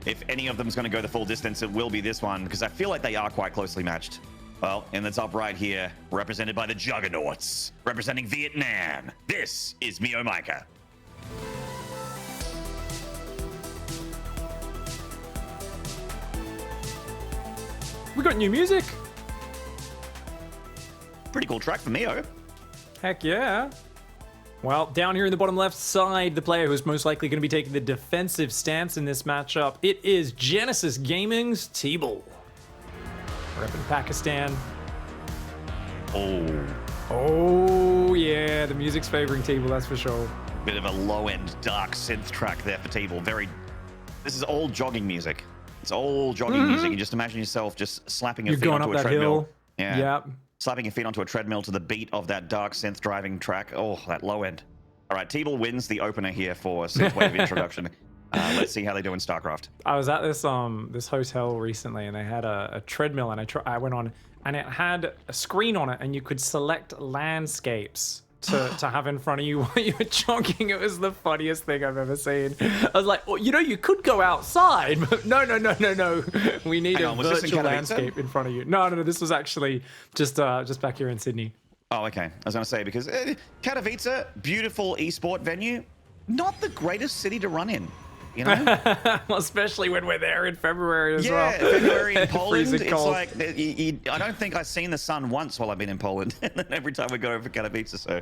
if any of them is going to go the full distance, it will be this one, because I feel like they are quite closely matched. Well, in the top right here, represented by the Juggernauts, representing Vietnam, this is MeomaikA. We got new music. Pretty cool track for Meo. Heck yeah. Well, down here in the bottom left side, the player who's most likely going to be taking the defensive stance in this matchup, it is Genesis Gaming's TeebuL. Repping Pakistan. Oh yeah, the music's favoring TeebuL, that's for sure. Bit of a low-end dark synth track there for TeebuL. This is all jogging music. It's all jogging music. You just imagine yourself just slapping your feet onto a treadmill. Yeah. Yep. Slapping your feet onto a treadmill to the beat of that dark synth driving track. Oh, that low end. All right, TeebuL wins the opener here for synthwave introduction. Let's see how they do in StarCraft. I was at this this hotel recently, and they had a treadmill, and I went on, and it had a screen on it, and you could select landscapes to have in front of you while you were jogging. It was the funniest thing I've ever seen. I was like, well, you know, you could go outside, but no. We need a virtual landscape in front of you. No. This was actually just back here in Sydney. Oh, okay. I was going to say, because Katowice, beautiful esport venue, not the greatest city to run in. You know? Well, especially when we're there in February as well. Yeah, February in Poland, it's cold. like, I don't think I've seen the sun once while I've been in Poland. And then every time we go over Katowice, so...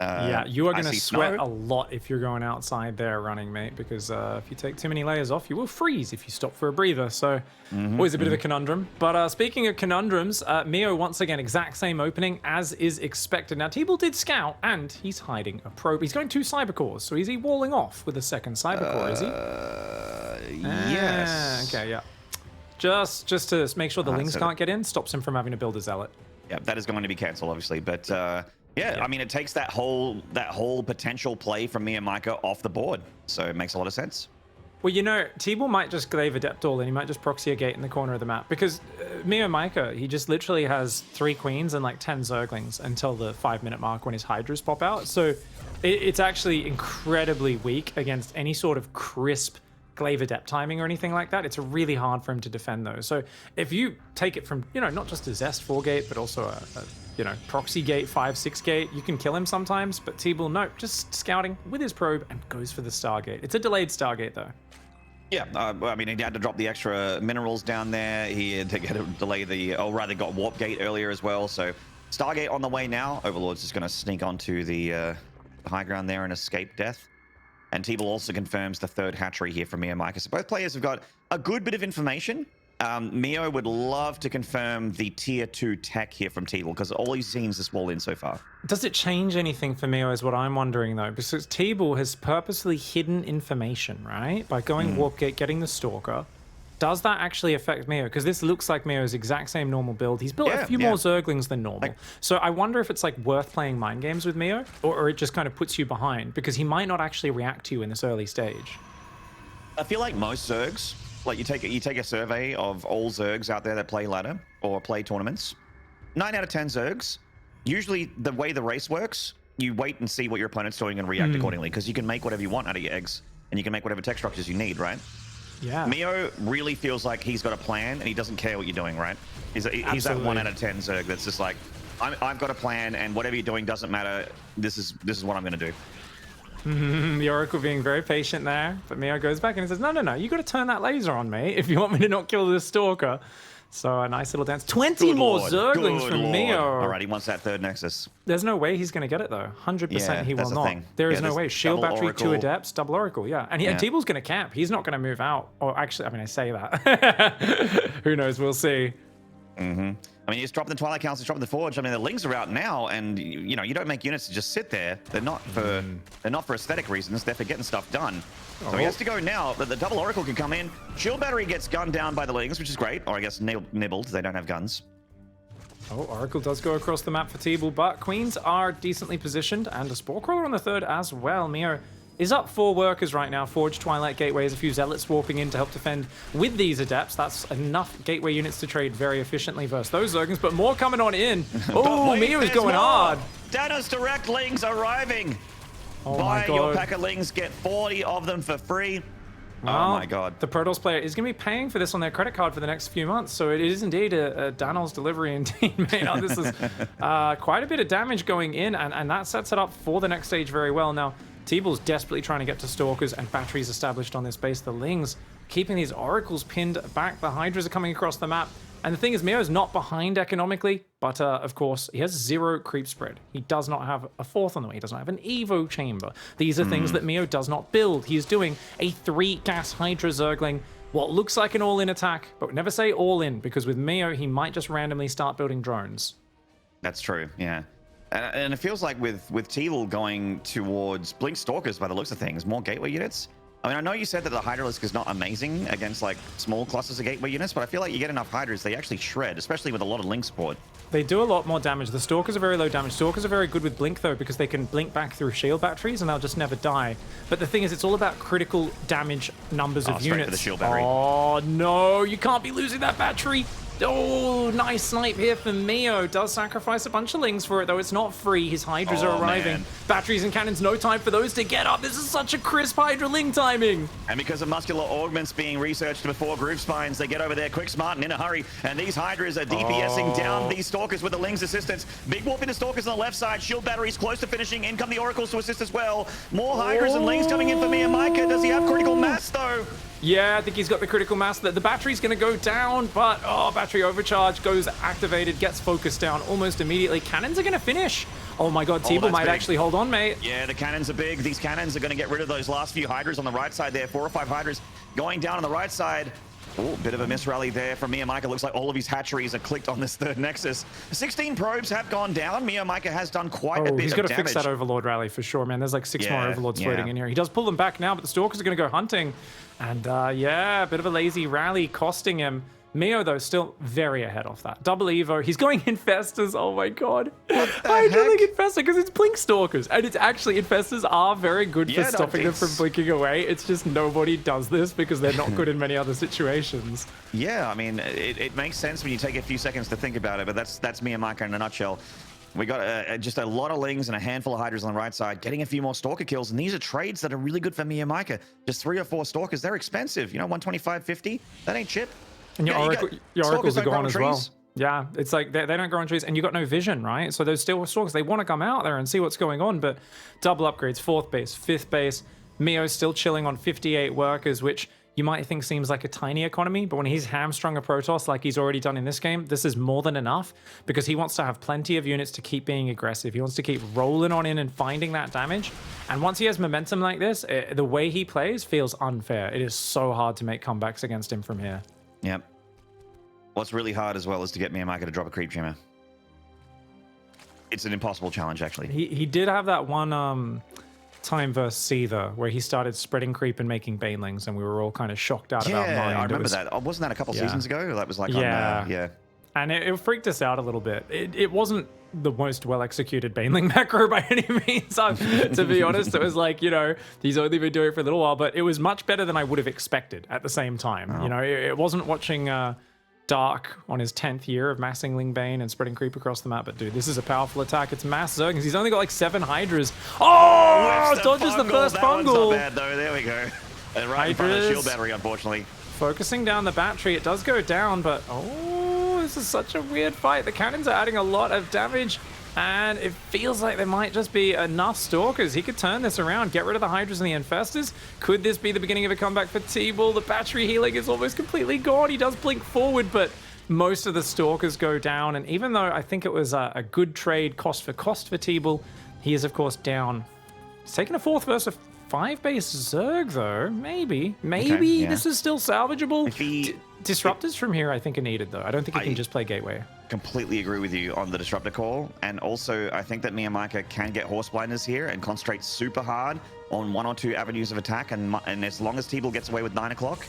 yeah, you are going to sweat snow. a lot if you're going outside there running, mate, because if you take too many layers off, you will freeze if you stop for a breather. So always a bit of a conundrum. But speaking of conundrums, Meo once again, exact same opening as is expected. Now, TeebuL did scout, and he's hiding a probe. He's going 2 cyber cores, so is he walling off with a second cyber core, is he? Yes. Okay, yeah. Just to make sure the Lings can't get in, stops him from having to build a Zealot. Yeah, that is going to be cancelled, obviously, but... Yeah, I mean, it takes that whole potential play from MeomaikA off the board, so it makes a lot of sense. Well, you know, TeebuL might just glaive Adept all, and he might just proxy a gate in the corner of the map, because MeomaikA, he just literally has 3 queens and like 10 zerglings until the 5-minute mark when his hydras pop out. So it's actually incredibly weak against any sort of crisp glaive Adept timing or anything like that. It's really hard for him to defend those. So if you take it from, you know, not just a Zest 4 gate, but also a you know, proxy gate 5-6 gate, you can kill him sometimes, but TeebuL, no, just scouting with his probe and goes for the Stargate. It's a delayed Stargate though. Yeah, I mean, he had to drop the extra minerals down there. He had to delay got Warp Gate earlier as well. So Stargate on the way now. Overlord's just going to sneak onto the high ground there and escape death. And TeebuL also confirms the 3rd hatchery here from MeomaikA. So both players have got a good bit of information. Meo would love to confirm the tier 2 tech here from TeebuL, because all he's seen is this wall in so far. Does it change anything for Meo is what I'm wondering though, because TeebuL has purposely hidden information, right? By going Warp Gate, getting the Stalker. Does that actually affect Meo? Because this looks like Meo's exact same normal build. He's built a few more Zerglings than normal. So I wonder if it's like worth playing mind games with Meo, or it just kind of puts you behind, because he might not actually react to you in this early stage. I feel like most Zergs, like you take a survey of all Zergs out there that play ladder or play tournaments, 9 out of 10 Zergs, usually the way the race works, you wait and see what your opponent's doing and react accordingly, because you can make whatever you want out of your eggs, and you can make whatever tech structures you need, right? Yeah. Meo really feels like he's got a plan, and he doesn't care what you're doing, right? He's that 1 out of 10 Zerg that's just like, I've got a plan, and whatever you're doing doesn't matter. This is what I'm going to do. The Oracle being very patient there, but Meo goes back and he says, no, you got to turn that laser on, mate, if you want me to not kill the Stalker. So a nice little dance. 20 more Zerglings from Meo. All right, he wants that 3rd Nexus. There's no way he's going to get it, though. 100% he will not. There is no way. Shield battery, Oracle. 2 Adepts, double Oracle, yeah. And TeebuL's going to camp. He's not going to move out. Or actually, I mean, I say that. Who knows? We'll see. I mean, he's dropping the Twilight Council, he's dropping the Forge. I mean, the Lings are out now, and you know, you don't make units to just sit there. They're not for aesthetic reasons. They're for getting stuff done. So he has to go now. But the double Oracle can come in. Shield battery gets gunned down by the Lings, which is great. Or I guess nibbled. They don't have guns. Oh, Oracle does go across the map for TeebuL, but Queens are decently positioned, and a Spore Crawler on the 3rd as well. Meo is up 4 workers right now. Forge, Twilight, Gateways, a few Zealots warping in to help defend with these Adepts. That's enough Gateway units to trade very efficiently versus those Zerglings, but more coming on in. Oh, Meo is going hard. Danos Direct Lings arriving. Oh Buy my God. your pack of Lings, get 40 of them for free. Well, Oh my god. The Protoss player is going to be paying for this on their credit card for the next few months, so it is indeed a Danel's delivery indeed, mate. Now, this is quite a bit of damage going in, and that sets it up for the next stage very well. Now, TeebuL's desperately trying to get to Stalkers and batteries established on this base. The Lings keeping these Oracles pinned back. The Hydras are coming across the map. And the thing is, Meo's not behind economically, but of course, he has 0 creep spread. He does not have a fourth on the way. He doesn't have an Evo chamber. These are things that Meo does not build. He is doing a 3-gas Hydra Zergling, what looks like an all-in attack, but never say all-in, because with Meo, he might just randomly start building drones. That's true, yeah. And it feels like with TeebuL going towards Blink Stalkers by the looks of things, more gateway units. I mean, I know you said that the Hydralisk is not amazing against like small clusters of gateway units, but I feel like you get enough Hydras, they actually shred, especially with a lot of Link support. They do a lot more damage. The Stalkers are very low damage. Stalkers are very good with Blink, though, because they can blink back through shield batteries and they'll just never die. But the thing is, it's all about critical damage numbers of straight units. for the shield battery. Oh, no. You can't be losing that battery. Oh, nice snipe here for Meo. Does sacrifice a bunch of Lings for it, though. It's not free. His Hydras are arriving. Man. Batteries and cannons, no time for those to get up. This is such a crisp Hydra Ling timing. And because of muscular augments being researched before group spines, they get over there quick, smart, and in a hurry. And these Hydras are DPSing down these Stalkers with the Ling's assistance. Big warp into Stalkers on the left side. Shield batteries close to finishing. In come the Oracles to assist as well. More Hydras and Lings coming in for MeomaikA. Does he have critical mass, though? Yeah, I think he's got the critical mass. The battery's going to go down, but battery overcharge goes activated, gets focused down almost immediately. Cannons are going to finish. Oh my god, TeebuL might actually hold on, mate. Yeah, the cannons are big. These cannons are going to get rid of those last few Hydras on the right side there. 4 or 5 Hydras going down on the right side. Oh, bit of a miss rally there from MeomaikA. Looks like all of his hatcheries are clicked on this third Nexus. 16 probes have gone down. MeomaikA has done quite a bit of damage. He's got to fix that Overlord rally for sure, man. There's like 6 more Overlords floating in here. He does pull them back now, but the Stalkers are going to go hunting. And yeah, a bit of a lazy rally costing him. Meo, though, still very ahead off that. Double Evo. He's going Infestors. Oh, my God. Hydralisk Infestor, because it's Blink Stalkers. And it's actually, Infestors are very good for stopping them from blinking away. It's just nobody does this because they're not good in many other situations. Yeah, I mean, it makes sense when you take a few seconds to think about it, but that's MeomaikA in a nutshell. We got just a lot of Lings and a handful of Hydras on the right side, getting a few more Stalker kills, and these are trades that are really good for MeomaikA. Just 3 or 4 Stalkers, they're expensive. You know, 125, 50, that ain't cheap. And your Oracles are gone as well. Yeah, it's like they don't grow on trees, and you got no vision, right? So those still Stalkers, they want to come out there and see what's going on, but double upgrades, 4th base, 5th base. Meo's still chilling on 58 workers, which you might think seems like a tiny economy, but when he's hamstrung a Protoss like he's already done in this game, this is more than enough because he wants to have plenty of units to keep being aggressive. He wants to keep rolling on in and finding that damage. And once he has momentum like this, the way he plays feels unfair. It is so hard to make comebacks against him from here. Yep. What's really hard as well is to get MeomaikA to drop a creep jammer. It's an impossible challenge, actually. He did have that one time versus Seether where he started spreading creep and making banelings, and we were all kind of shocked out of our mind. Yeah, I remember that. Wasn't that a couple seasons ago? That was like on, And it freaked us out a little bit. It wasn't the most well-executed baneling macro by any means. To be honest, it was like, you know, he's only been doing it for a little while, but it was much better than I would have expected at the same time. You know, it wasn't watching Dark on his 10th year of massing Ling Bane and spreading creep across the map, but dude, this is a powerful attack. It's mass Zerglings. He's only got like 7 Hydras. Oh, dodges the first fungal. That one's not bad though. There we go. And right in front of the shield battery, unfortunately. Focusing down the battery, it does go down, but this is such a weird fight. The cannons are adding a lot of damage, and it feels like there might just be enough Stalkers. He could turn this around, get rid of the Hydras and the Infestors. Could this be the beginning of a comeback for TeebuL? The battery healing is almost completely gone. He does blink forward, but most of the Stalkers go down. And even though I think it was a good trade cost for TeebuL, he is, of course, down. He's taken a 4th versus a 5-base Zerg, though. Maybe this is still salvageable. Disruptors from here, I think, are needed, though. I don't think he can just play Gateway. Completely agree with you on the Disruptor call. And also, I think that MeomaikA can get Horse Blinders here and concentrate super hard on 1 or 2 avenues of attack. And as long as TeebuL gets away with 9 o'clock,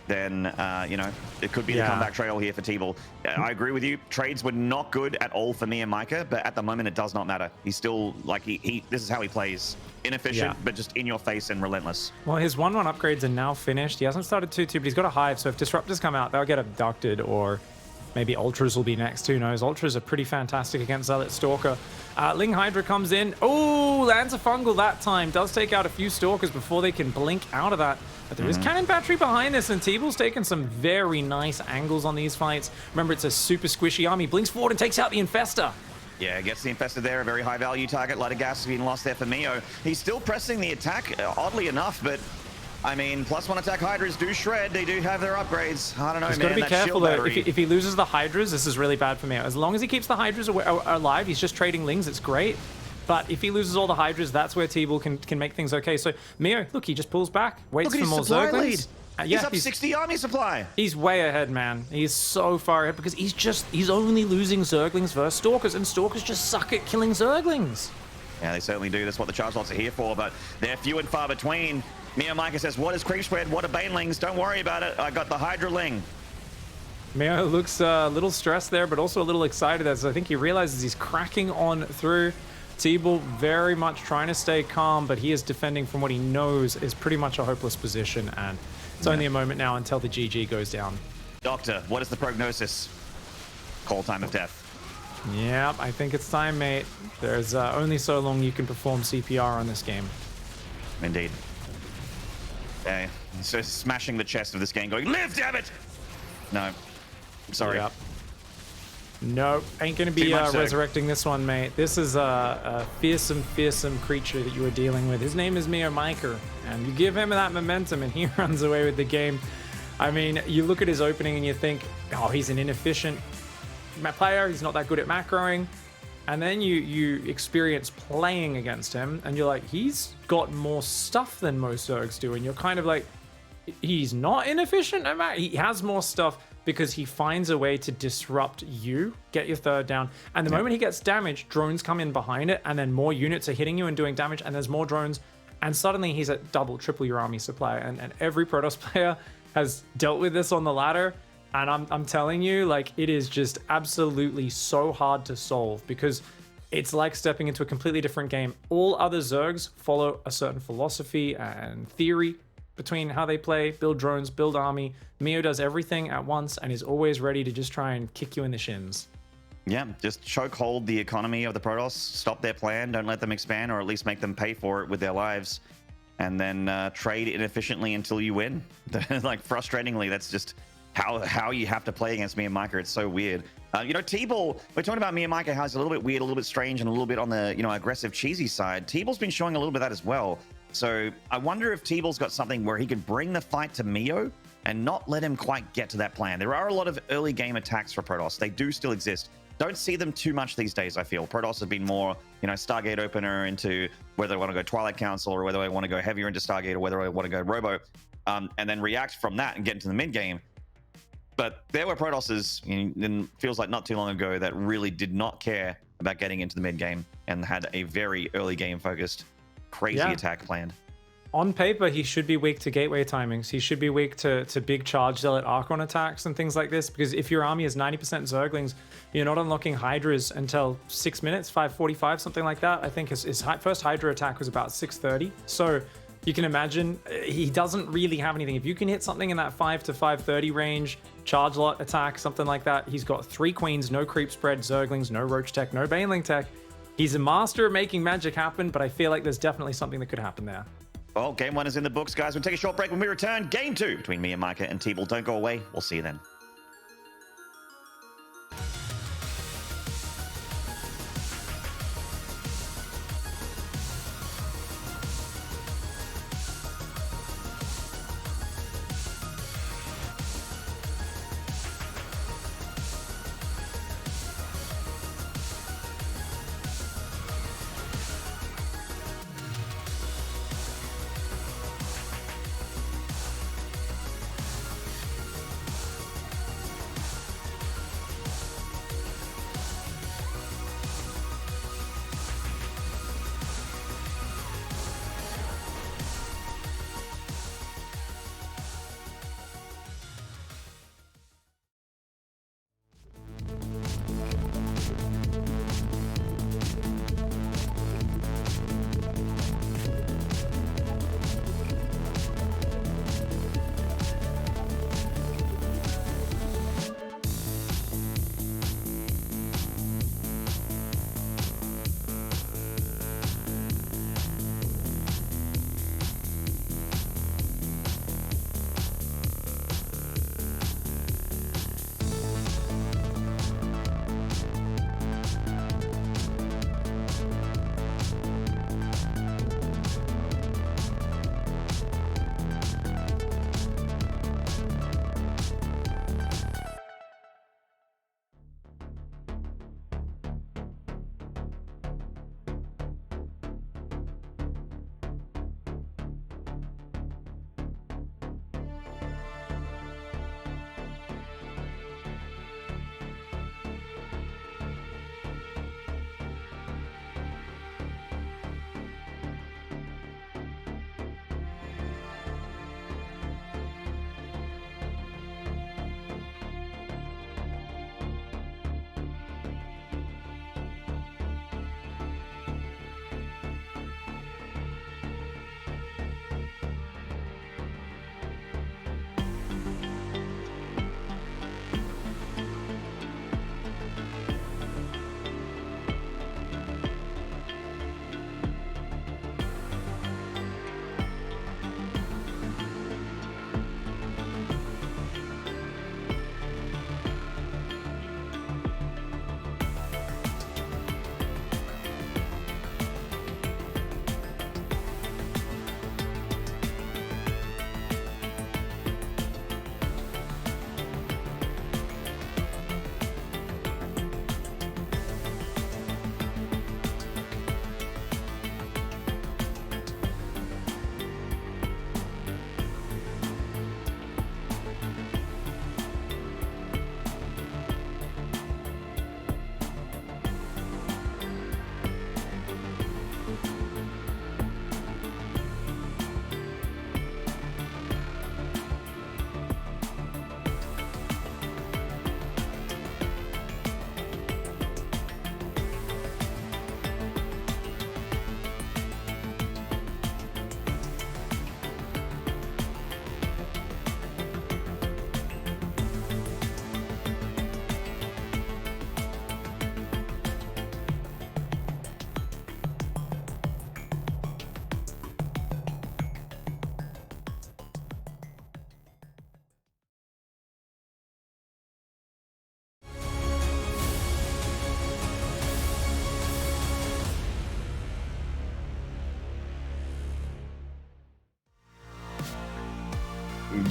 then, you know, it could be the comeback trail here for TeebuL. I agree with you. Trades were not good at all for MeomaikA, but at the moment, it does not matter. He's still, like, this is how he plays. Inefficient, but just in your face and relentless. Well, his 1-1 upgrades are now finished. He hasn't started 2-2, but he's got a Hive, so if Disruptors come out, they'll get abducted or Maybe Ultras will be next, who knows? Ultras are pretty fantastic against Zealot Stalker. Ling Hydra comes in. Oh, lands a fungal that time. Does take out a few Stalkers before they can blink out of that. But there is Cannon Battery behind this, and TeebuL's taken some very nice angles on these fights. Remember, it's a super squishy army. Blinks forward and takes out the Infestor. Yeah, gets the Infestor there, a very high value target. A lot of gas has been lost there for Meo. He's still pressing the attack, oddly enough, but I mean, +1 attack Hydras do shred. They do have their upgrades. I don't know, He's man. got to be careful, though. If he loses the Hydras, this is really bad for Meo. As long as he keeps the Hydras alive, he's just trading Lings, it's great. But if he loses all the Hydras, that's where TeebuL can make things okay. So Meo, look, he just pulls back, waits for more Zerglings. He's up 60 army supply. He's way ahead, man. He's so far ahead because he's only losing Zerglings versus Stalkers, and Stalkers just suck at killing Zerglings. Yeah, they certainly do. That's what the charge lots are here for, but they're few and far between. MeomaikA says, what is creep spread? What are banelings? Don't worry about it. I got the Hydra Ling. Meo looks a little stressed there, but also a little excited as I think he realizes he's cracking on through. TeebuL very much trying to stay calm, but he is defending from what he knows is pretty much a hopeless position, and it's only a moment now until the GG goes down. Doctor, what is the prognosis? Call time of death. Yeah, I think it's time, mate. There's only so long you can perform CPR on this game. Indeed. Okay, so smashing the chest of this game going, live, damn it! No, I'm sorry. Yep. Nope, ain't gonna be resurrecting this one, mate. This is a fearsome, fearsome creature that you are dealing with. His name is MeomaikA, and you give him that momentum and he runs away with the game. I mean, you look at his opening and you think, oh, he's an inefficient player. He's not that good at macroing. And then you experience playing against him and you're like, he's got more stuff than most Zergs do. And you're kind of like, he's not inefficient. He has more stuff because he finds a way to disrupt you, get your third down. And the moment he gets damaged, drones come in behind it and then more units are hitting you and doing damage and there's more drones. And suddenly he's at double, triple your army supply. And every Protoss player has dealt with this on the ladder. And I'm telling you, like, it is just absolutely so hard to solve because it's like stepping into a completely different game. All other Zergs follow a certain philosophy and theory between how they play, build drones, build army. Meo does everything at once and is always ready to just try and kick you in the shins. Yeah, just chokehold the economy of the Protoss, stop their plan, don't let them expand, or at least make them pay for it with their lives, and then trade inefficiently until you win. Like, frustratingly, that's just how you have to play against MeomaikA. It's so weird. You know, TeebuL, we're talking about MeomaikA, how he's a little bit weird, a little bit strange, and a little bit on the, you know, aggressive, cheesy side. TeebuL's been showing a little bit of that as well. So I wonder if TeebuL's got something where he could bring the fight to Meo and not let him quite get to that plan. There are a lot of early game attacks for Protoss. They do still exist. Don't see them too much these days, I feel. Protoss have been more, you know, Stargate opener into whether I want to go Twilight Council or whether I want to go heavier into Stargate or whether I want to go Robo, and then react from that and get into the mid game. But there were Protosses, and feels like not too long ago, that really did not care about getting into the mid game and had a very early game focused, crazy attack planned. On paper, he should be weak to gateway timings. He should be weak to big charge zealot Archon attacks and things like this, because if your army is 90% Zerglings, you're not unlocking Hydras until 6 minutes, 5:45, something like that. I think his first Hydra attack was about 6:30. So you can imagine he doesn't really have anything. If you can hit something in that 5 to 5:30 range, charge lot attack, something like that, he's got 3 queens, no creep spread, Zerglings, no roach tech, no baneling tech. He's a master of making magic happen, but I feel like there's definitely something that could happen there. Well, game 1 is in the books, guys. We'll take a short break. When we return, game 2 between MeomaikA and TeebuL. Don't go away. We'll see you then.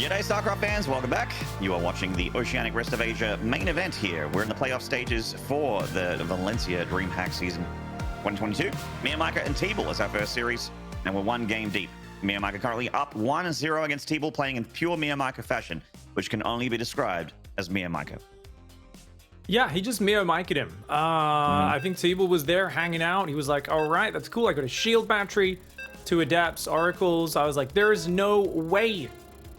G'day StarCraft fans, welcome back. You are watching the Oceanic Rest of Asia main event here. We're in the playoff stages for the Valencia DreamHack season 2022. MeomaikA and TeebuL is our first series, and we're one game deep. MeomaikA currently up 1-0 against TeebuL, playing in pure MeomaikA fashion, which can only be described as MeomaikA. Yeah, he just MeomaikA'd him. I think TeebuL was there hanging out. He was like, all right, that's cool. I got a shield battery, 2 adapts, oracles. I was like, there is no way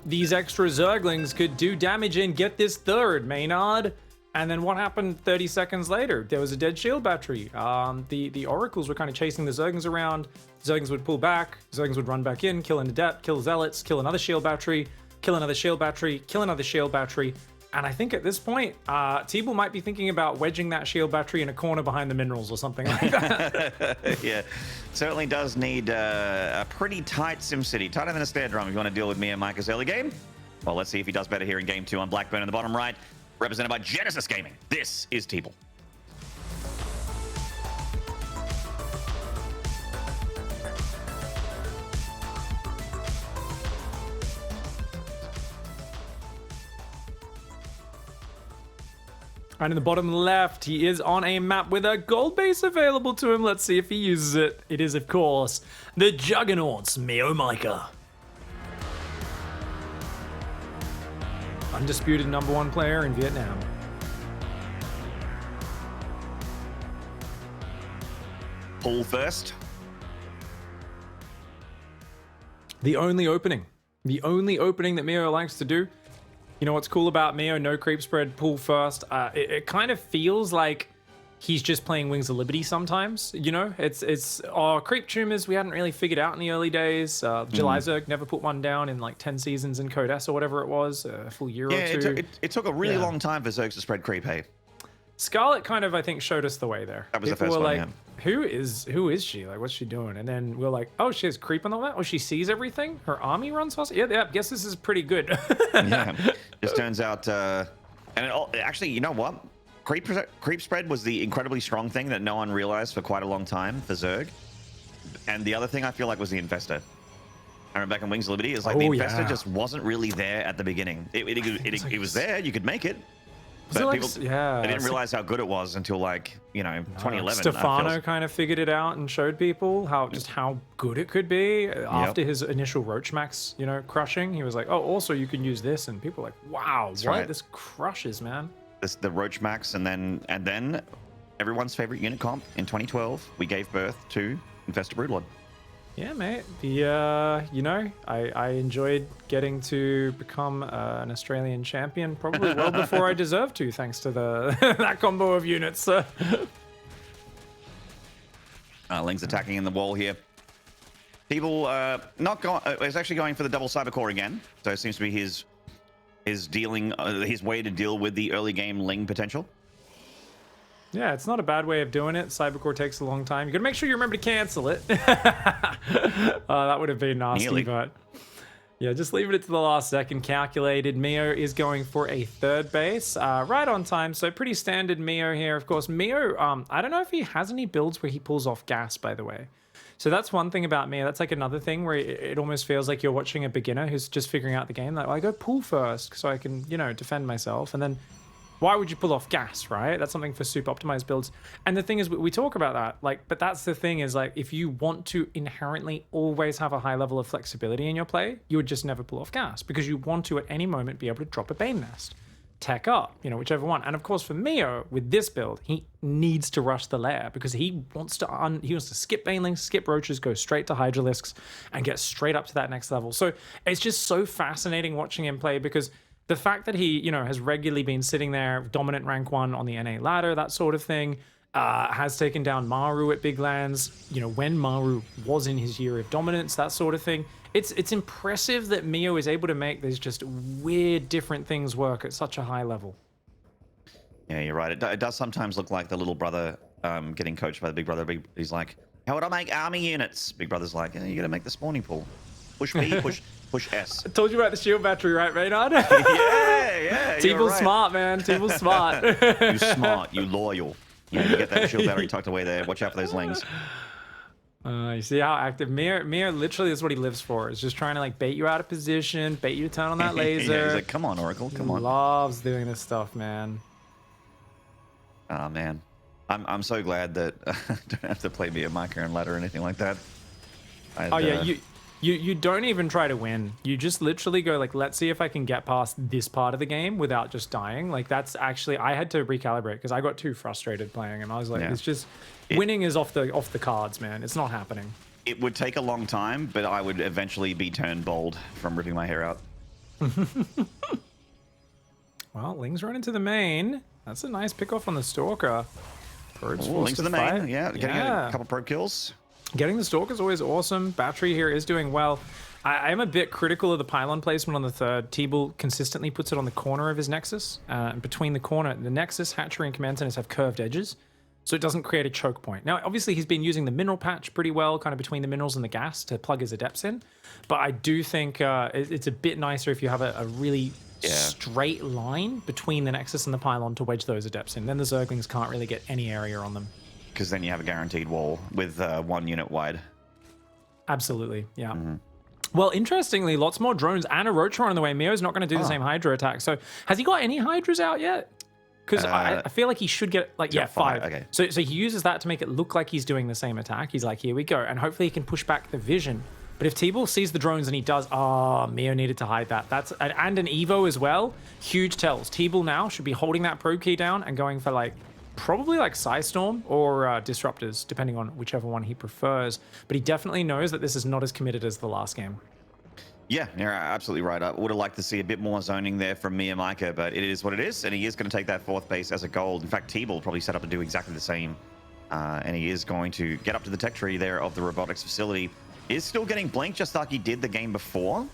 these extra Zerglings could do damage and get this third, Maynard. And then what happened 30 seconds later? There was a dead shield battery. The oracles were kind of chasing the Zerglings around. Zerglings would pull back. Zerglings would run back in, kill an adept, kill zealots, kill another shield battery, kill another shield battery, kill another shield battery. And I think at this point, TeebuL might be thinking about wedging that shield battery in a corner behind the minerals or something like that. Yeah, certainly does need a pretty tight SimCity. Tighter than a snare drum if you want to deal with MeomaikA's early game. Well, let's see if he does better here in game 2 on Blackburn in the bottom right, represented by Genesis Gaming. This is TeebuL. And in the bottom left, he is on a map with a gold base available to him. Let's see if he uses it. It is, of course, the Juggernauts, MeomaikA. Undisputed #1 player in Vietnam. Pull first. The only opening that Meo likes to do. You know what's cool about Meo? No creep spread, pull first. It kind of feels like he's just playing Wings of Liberty sometimes. You know, it's creep tumors we hadn't really figured out in the early days. July Zerg never put one down in like 10 seasons in Code S or whatever it was, a full year or two. It took a really long time for Zergs to spread creep, hey? Scarlet kind of, I think, showed us the way there. That was People the first were one, like, yeah. Who is she? Like, what's she doing? And then we're like, oh, she has creep on the map? Oh, she sees everything? Her army runs fast? Yeah, guess this is pretty good. Yeah, just turns out, actually, you know what? Creep spread was the incredibly strong thing that no one realized for quite a long time for Zerg. And the other thing I feel like was the Infestor. I remember back in Wings of Liberty, it's like the Infestor just wasn't really there at the beginning. It was there, you could make it. But like, people, they didn't realize how good it was until, like, you know, 2011. Stefano kind of figured it out and showed people how good it could be after his initial Roach Max, you know, crushing. He was like, oh, also you can use this, and people were like, wow, That's what? right. This crushes, man. The Roach Max, and then everyone's favorite unit comp in 2012, we gave birth to Infestor Broodlord. Yeah, mate. You know, I enjoyed getting to become an Australian champion probably well before I deserved to, thanks to that combo of units. Ling's attacking in the wall here. TeebuL is actually going for the double cyber core again, so it seems to be his way to deal with the early game Ling potential. Yeah, it's not a bad way of doing it. Cybercore takes a long time. You gotta make sure you remember to cancel it. That would have been nasty, Nearly. but yeah, just leaving it to the last second. Calculated. Meo is going for a third base, right on time. So pretty standard Meo here. Of course, Meo, I don't know if he has any builds where he pulls off gas, by the way. So that's one thing about Meo. That's like another thing where it almost feels like you're watching a beginner who's just figuring out the game. Like, well, I go pull first so I can, you know, defend myself, and then why would you pull off gas, right? That's something for super optimized builds. And the thing is, we talk about that, like, but that's the thing is, like, if you want to inherently always have a high level of flexibility in your play, you would just never pull off gas because you want to at any moment be able to drop a Bane Nest, tech up, you know, whichever one. And of course, for Meo, with this build, he needs to rush the lair because he wants to skip Banelings, skip Roaches, go straight to Hydralisks, and get straight up to that next level. So it's just so fascinating watching him play because the fact that he, you know, has regularly been sitting there, dominant rank 1 on the NA ladder, that sort of thing, has taken down Maru at big lands, you know, when Maru was in his year of dominance, that sort of thing. It's impressive that Meo is able to make these just weird different things work at such a high level. Yeah, you're right. It does sometimes look like the little brother getting coached by the big brother. He's like, how would I make army units? Big brother's like, you got to make the spawning pool. Push B, push S. I told you about the shield battery, right, Maynard? Yeah. TeebuL's right. smart, man. TeebuL's smart. You smart, you loyal. You get that shield battery tucked away there. Watch out for those Lings. You see how active Meo literally is what he lives for. Is just trying to like bait you out of position, bait you to turn on that laser. Yeah, he's like, come on, Oracle, come on. Loves doing this stuff, man. Oh man, I'm so glad that I don't have to play MeomaikA and ladder or anything like that. Yeah, you don't even try to win. You just literally go like, let's see if I can get past this part of the game without just dying. Like that's actually, I had to recalibrate because I got too frustrated playing, and I was like, it's just winning is off the cards, man. It's not happening. It would take a long time, but I would eventually be turned bald from ripping my hair out. Well, Ling's running to the main. That's a nice pick off on the Stalker. Ling's to the main. Yeah, getting a couple probe kills. Getting the Stalker is always awesome. Battery here is doing well. I am a bit critical of the pylon placement on the third. TeebuL consistently puts it on the corner of his Nexus. Between the Nexus, Hatchery, and Command Centers have curved edges, so it doesn't create a choke point. Now, obviously, he's been using the mineral patch pretty well, kind of between the minerals and the gas to plug his adepts in. But I do think it's a bit nicer if you have a really straight line between the Nexus and the pylon to wedge those adepts in. Then the Zerglings can't really get any area on them. Because then you have a guaranteed wall with 1 unit wide. Absolutely, yeah. Well, interestingly, lots more drones and a Roach on the way. Meo's not going to do the same Hydra attack. So has he got any Hydras out yet? Because I feel like he should get, like, 5. Okay. So he uses that to make it look like he's doing the same attack. He's like, here we go. And hopefully he can push back the vision. But if TeebuL sees the drones and he does, Meo needed to hide that. And an Evo as well. Huge tells. TeebuL now should be holding that probe key down and going for, like, probably like Psystorm or Disruptors, depending on whichever one he prefers. But he definitely knows that this is not as committed as the last game. Yeah, you're absolutely right. I would have liked to see a bit more zoning there from MeomaikA, but it is what it is, and he is going to take that 4th base as a gold. In fact, TeebuL probably set up to do exactly the same, and he is going to get up to the tech tree there of the robotics facility. Is still getting Blink just like he did the game before.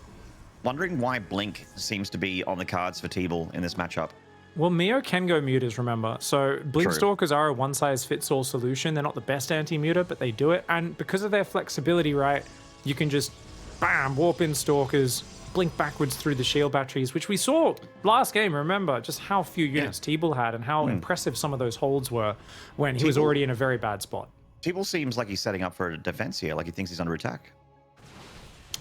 Wondering why Blink seems to be on the cards for TeebuL in this matchup. Well, Meo can go mutas, remember. So Blink Stalkers are a one-size-fits-all solution. They're not the best anti-muta, but they do it. And because of their flexibility, right, you can just, bam, warp in Stalkers, blink backwards through the shield batteries, which we saw last game, remember, just how few units TeebuL had and how impressive some of those holds were when he was already in a very bad spot. TeebuL seems like he's setting up for a defense here, like he thinks he's under attack.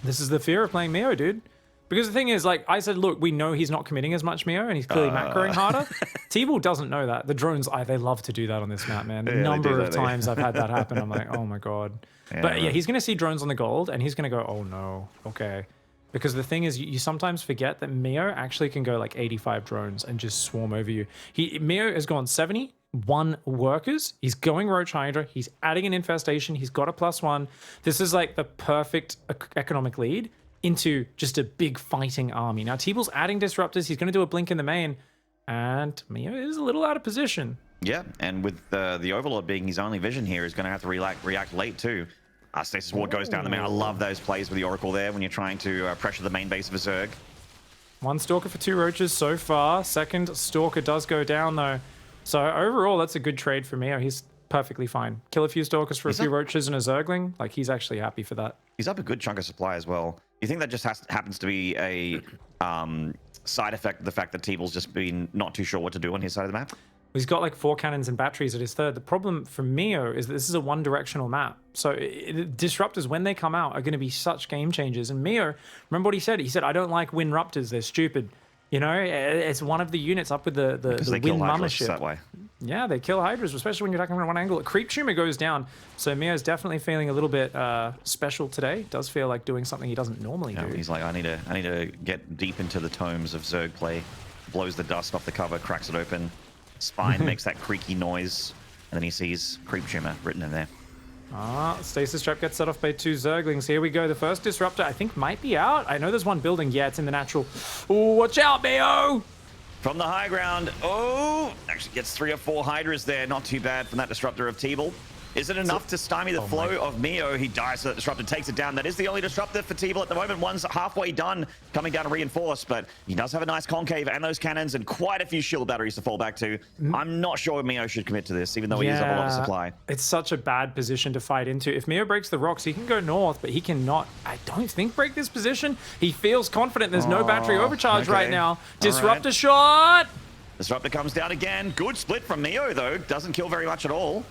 This is the fear of playing Meo, dude. Because the thing is, like I said, look, we know he's not committing as much Meo, and he's clearly macroing harder. TeebuL doesn't know that. The drones, they love to do that on this map, man. The number of times I've had that happen, I'm like, oh my god. But yeah, he's going to see drones on the gold, and he's going to go, oh no, okay. Because the thing is, you sometimes forget that Meo actually can go like 85 drones and just swarm over you. Meo has gone 71 workers. He's going Roach Hydra. He's adding an infestation. He's got a +1. This is like the perfect economic lead into just a big fighting army. Now, TeebuL's adding disruptors. He's going to do a blink in the main, and Meo is a little out of position. Yeah, and with the Overlord being his only vision here, he's going to have to react late too. Stasis Ward goes down the main. I love those plays with the Oracle there when you're trying to pressure the main base of a Zerg. 1 Stalker for 2 Roaches so far. 2nd Stalker does go down though. So overall, that's a good trade for Meo. He's perfectly fine. Kill a few Stalkers for a few Roaches and a Zergling. Like, he's actually happy for that. He's up a good chunk of supply as well. You think that just happens to be a side effect of the fact that TeebuL's just been not too sure what to do on his side of the map? He's got like 4 cannons and batteries at his third. The problem for Meo is that this is a one-directional map. So disruptors, when they come out, are going to be such game changers. And Meo, remember what he said? He said, I don't like wind ruptors. They're stupid. You know, it's one of the units up with the wind mama ship. That way. Yeah, they kill Hydras, especially when you're attacking from one angle. Creep Tumor goes down. So Meo's definitely feeling a little bit special today. Does feel like doing something he doesn't normally do. He's like, I need to get deep into the tomes of Zerg play. Blows the dust off the cover, cracks it open. Spine makes that creaky noise, and then he sees Creep Tumor written in there. Stasis Trap gets set off by 2 Zerglings. Here we go. The first Disruptor, I think, might be out. I know there's one building. Yeah, it's in the natural. Oh, watch out, Meo! From the high ground. Oh, actually gets 3 or 4 Hydras there. Not too bad from that Disruptor of TeebuL. Is it enough to stymie the flow of Meo? He dies, so that Disruptor takes it down. That is the only Disruptor for TeebuL at the moment. One's halfway done, coming down to reinforce, but he does have a nice concave and those cannons and quite a few shield batteries to fall back to. I'm not sure Meo should commit to this, even though he is up a lot of supply. It's such a bad position to fight into. If Meo breaks the rocks, he can go north, but he cannot, I don't think, break this position. He feels confident. There's no battery overcharge right now. Disruptor shot! Disruptor comes down again. Good split from Meo, though. Doesn't kill very much at all.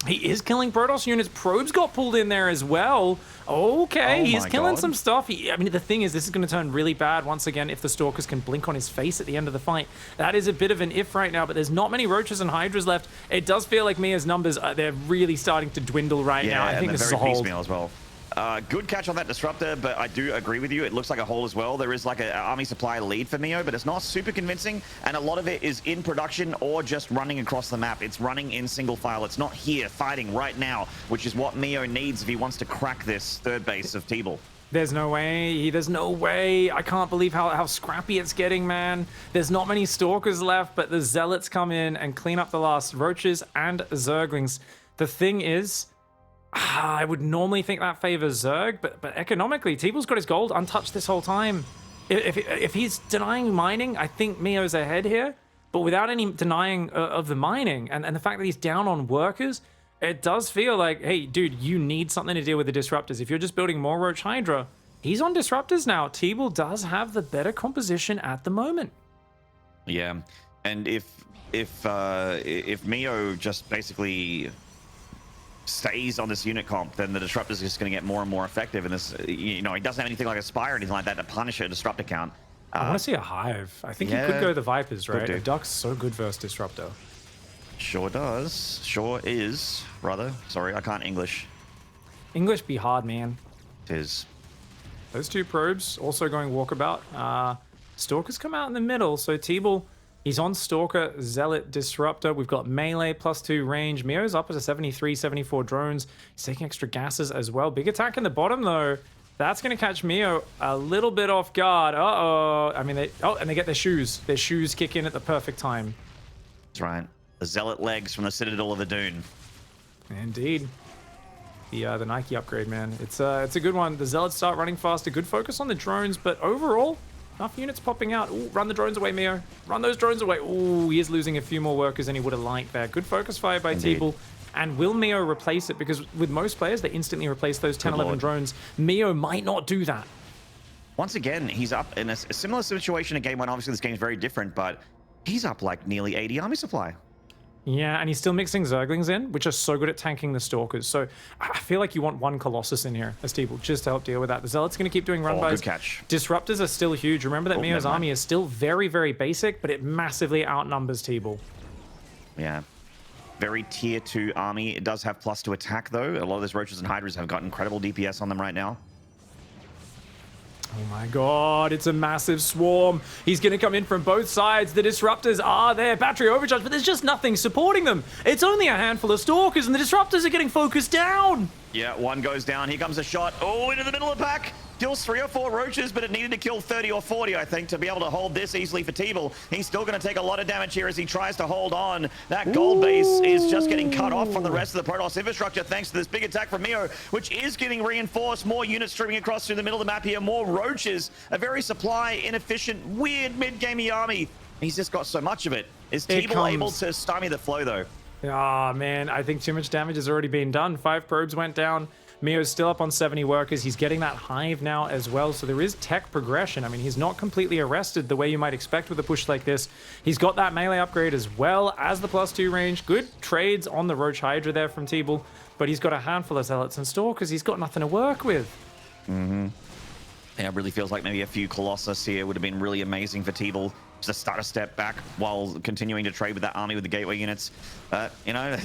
He is killing Protoss units. Probes got pulled in there as well. Okay, Oh he's my killing God. some stuff. I mean, the thing is, this is going to turn really bad once again if the Stalkers can blink on his face at the end of the fight. That is a bit of an if right now, but there's not many Roaches and Hydras left. It does feel like Mia's numbers, they're really starting to dwindle right now. I think this is a hold. Piecemeal as well. Good catch on that disruptor, but I do agree with you. It looks like a hold as well. There is like an army supply lead for Meo, but it's not super convincing, and a lot of it is in production or just running across the map. It's running in single file. It's not here fighting right now, which is what Meo needs if he wants to crack this third base of TeebuL. There's no way. There's no way. I can't believe how scrappy it's getting, man. There's not many Stalkers left, but the Zealots come in and clean up the last Roaches and Zerglings. The thing is, I would normally think that favors Zerg, but economically, TeebuL's got his gold untouched this whole time. If he's denying mining, I think Meo's ahead here. But without any denying of the mining and the fact that he's down on workers, it does feel like, hey, dude, you need something to deal with the disruptors. If you're just building more Roach Hydra, he's on disruptors now. TeebuL does have the better composition at the moment. Yeah, and if Meo just basically stays on this unit comp, then the disruptor is just going to get more and more effective. And this, you know, he doesn't have anything like a Spire or anything like that to punish a disruptor count. I want to see a Hive. I think yeah, he could go the Vipers, right? do. The Duck's so good versus disruptor. Sure does. Sure is, brother. Sorry, I can't English. English be hard, man. It is. Those two probes also going walkabout. Stalkers come out in the middle, so TeebuL, he's on Stalker, Zealot, Disruptor. We've got melee +2 range. Meo's up at 73, 74 drones. He's taking extra gases as well. Big attack in the bottom, though. That's going to catch Meo a little bit off guard. Uh-oh. I mean, and they get their shoes. Their shoes kick in at the perfect time. That's right. The Zealot legs from the Citadel of the Dune. Indeed. The Nike upgrade, man. It's a good one. The Zealots start running faster. Good focus on the drones, but overall, enough units popping out. Ooh, run the drones away, Meo. Run those drones away. Ooh, he is losing a few more workers than he would have liked there. Good focus fire by TeebuL. And will Meo replace it? Because with most players, they instantly replace those 10, 11 drones. Meo might not do that. Once again, he's up in a similar situation in game one. Obviously, this game is very different, but he's up like nearly 80 army supply. Yeah, and he's still mixing Zerglings in, which are so good at tanking the Stalkers. So I feel like you want one Colossus in here as TeebuL just to help deal with that. The Zealot's going to keep doing run-bys. Good catch. Disruptors are still huge. Remember that Meo's army is still very, very basic, but it massively outnumbers TeebuL. Yeah. Very tier 2 army. It does have +2 attack, though. A lot of those Roaches and Hydras have got incredible DPS on them right now. Oh my god, it's a massive swarm. He's going to come in from both sides. The Disruptors are there. Battery overcharge, but there's just nothing supporting them. It's only a handful of Stalkers, and the Disruptors are getting focused down. Yeah, one goes down. Here comes a shot. Oh, into the middle of the pack. Kills 3 or 4 Roaches, but it needed to kill 30 or 40, I think, to be able to hold this easily for TeebuL. He's still going to take a lot of damage here as he tries to hold on. That gold base is just getting cut off from the rest of the Protoss infrastructure thanks to this big attack from Meo, which is getting reinforced. More units streaming across through the middle of the map here. More Roaches. A very supply inefficient, weird mid-gamey army. He's just got so much of it. Is TeebuL able to stymie the flow, though? Ah, man, I think too much damage has already been done. 5 probes went down. Meo's still up on 70 workers. He's getting that Hive now as well, so there is tech progression. I mean, he's not completely arrested the way you might expect with a push like this. He's got that melee upgrade as well as the +2 range. Good trades on the Roach Hydra there from TeebuL, but he's got a handful of Zealots and Stalkers. He's got nothing to work with. Yeah, it really feels like maybe a few Colossus here would have been really amazing for TeebuL. Just start a step back while continuing to trade with that army with the gateway units. You know,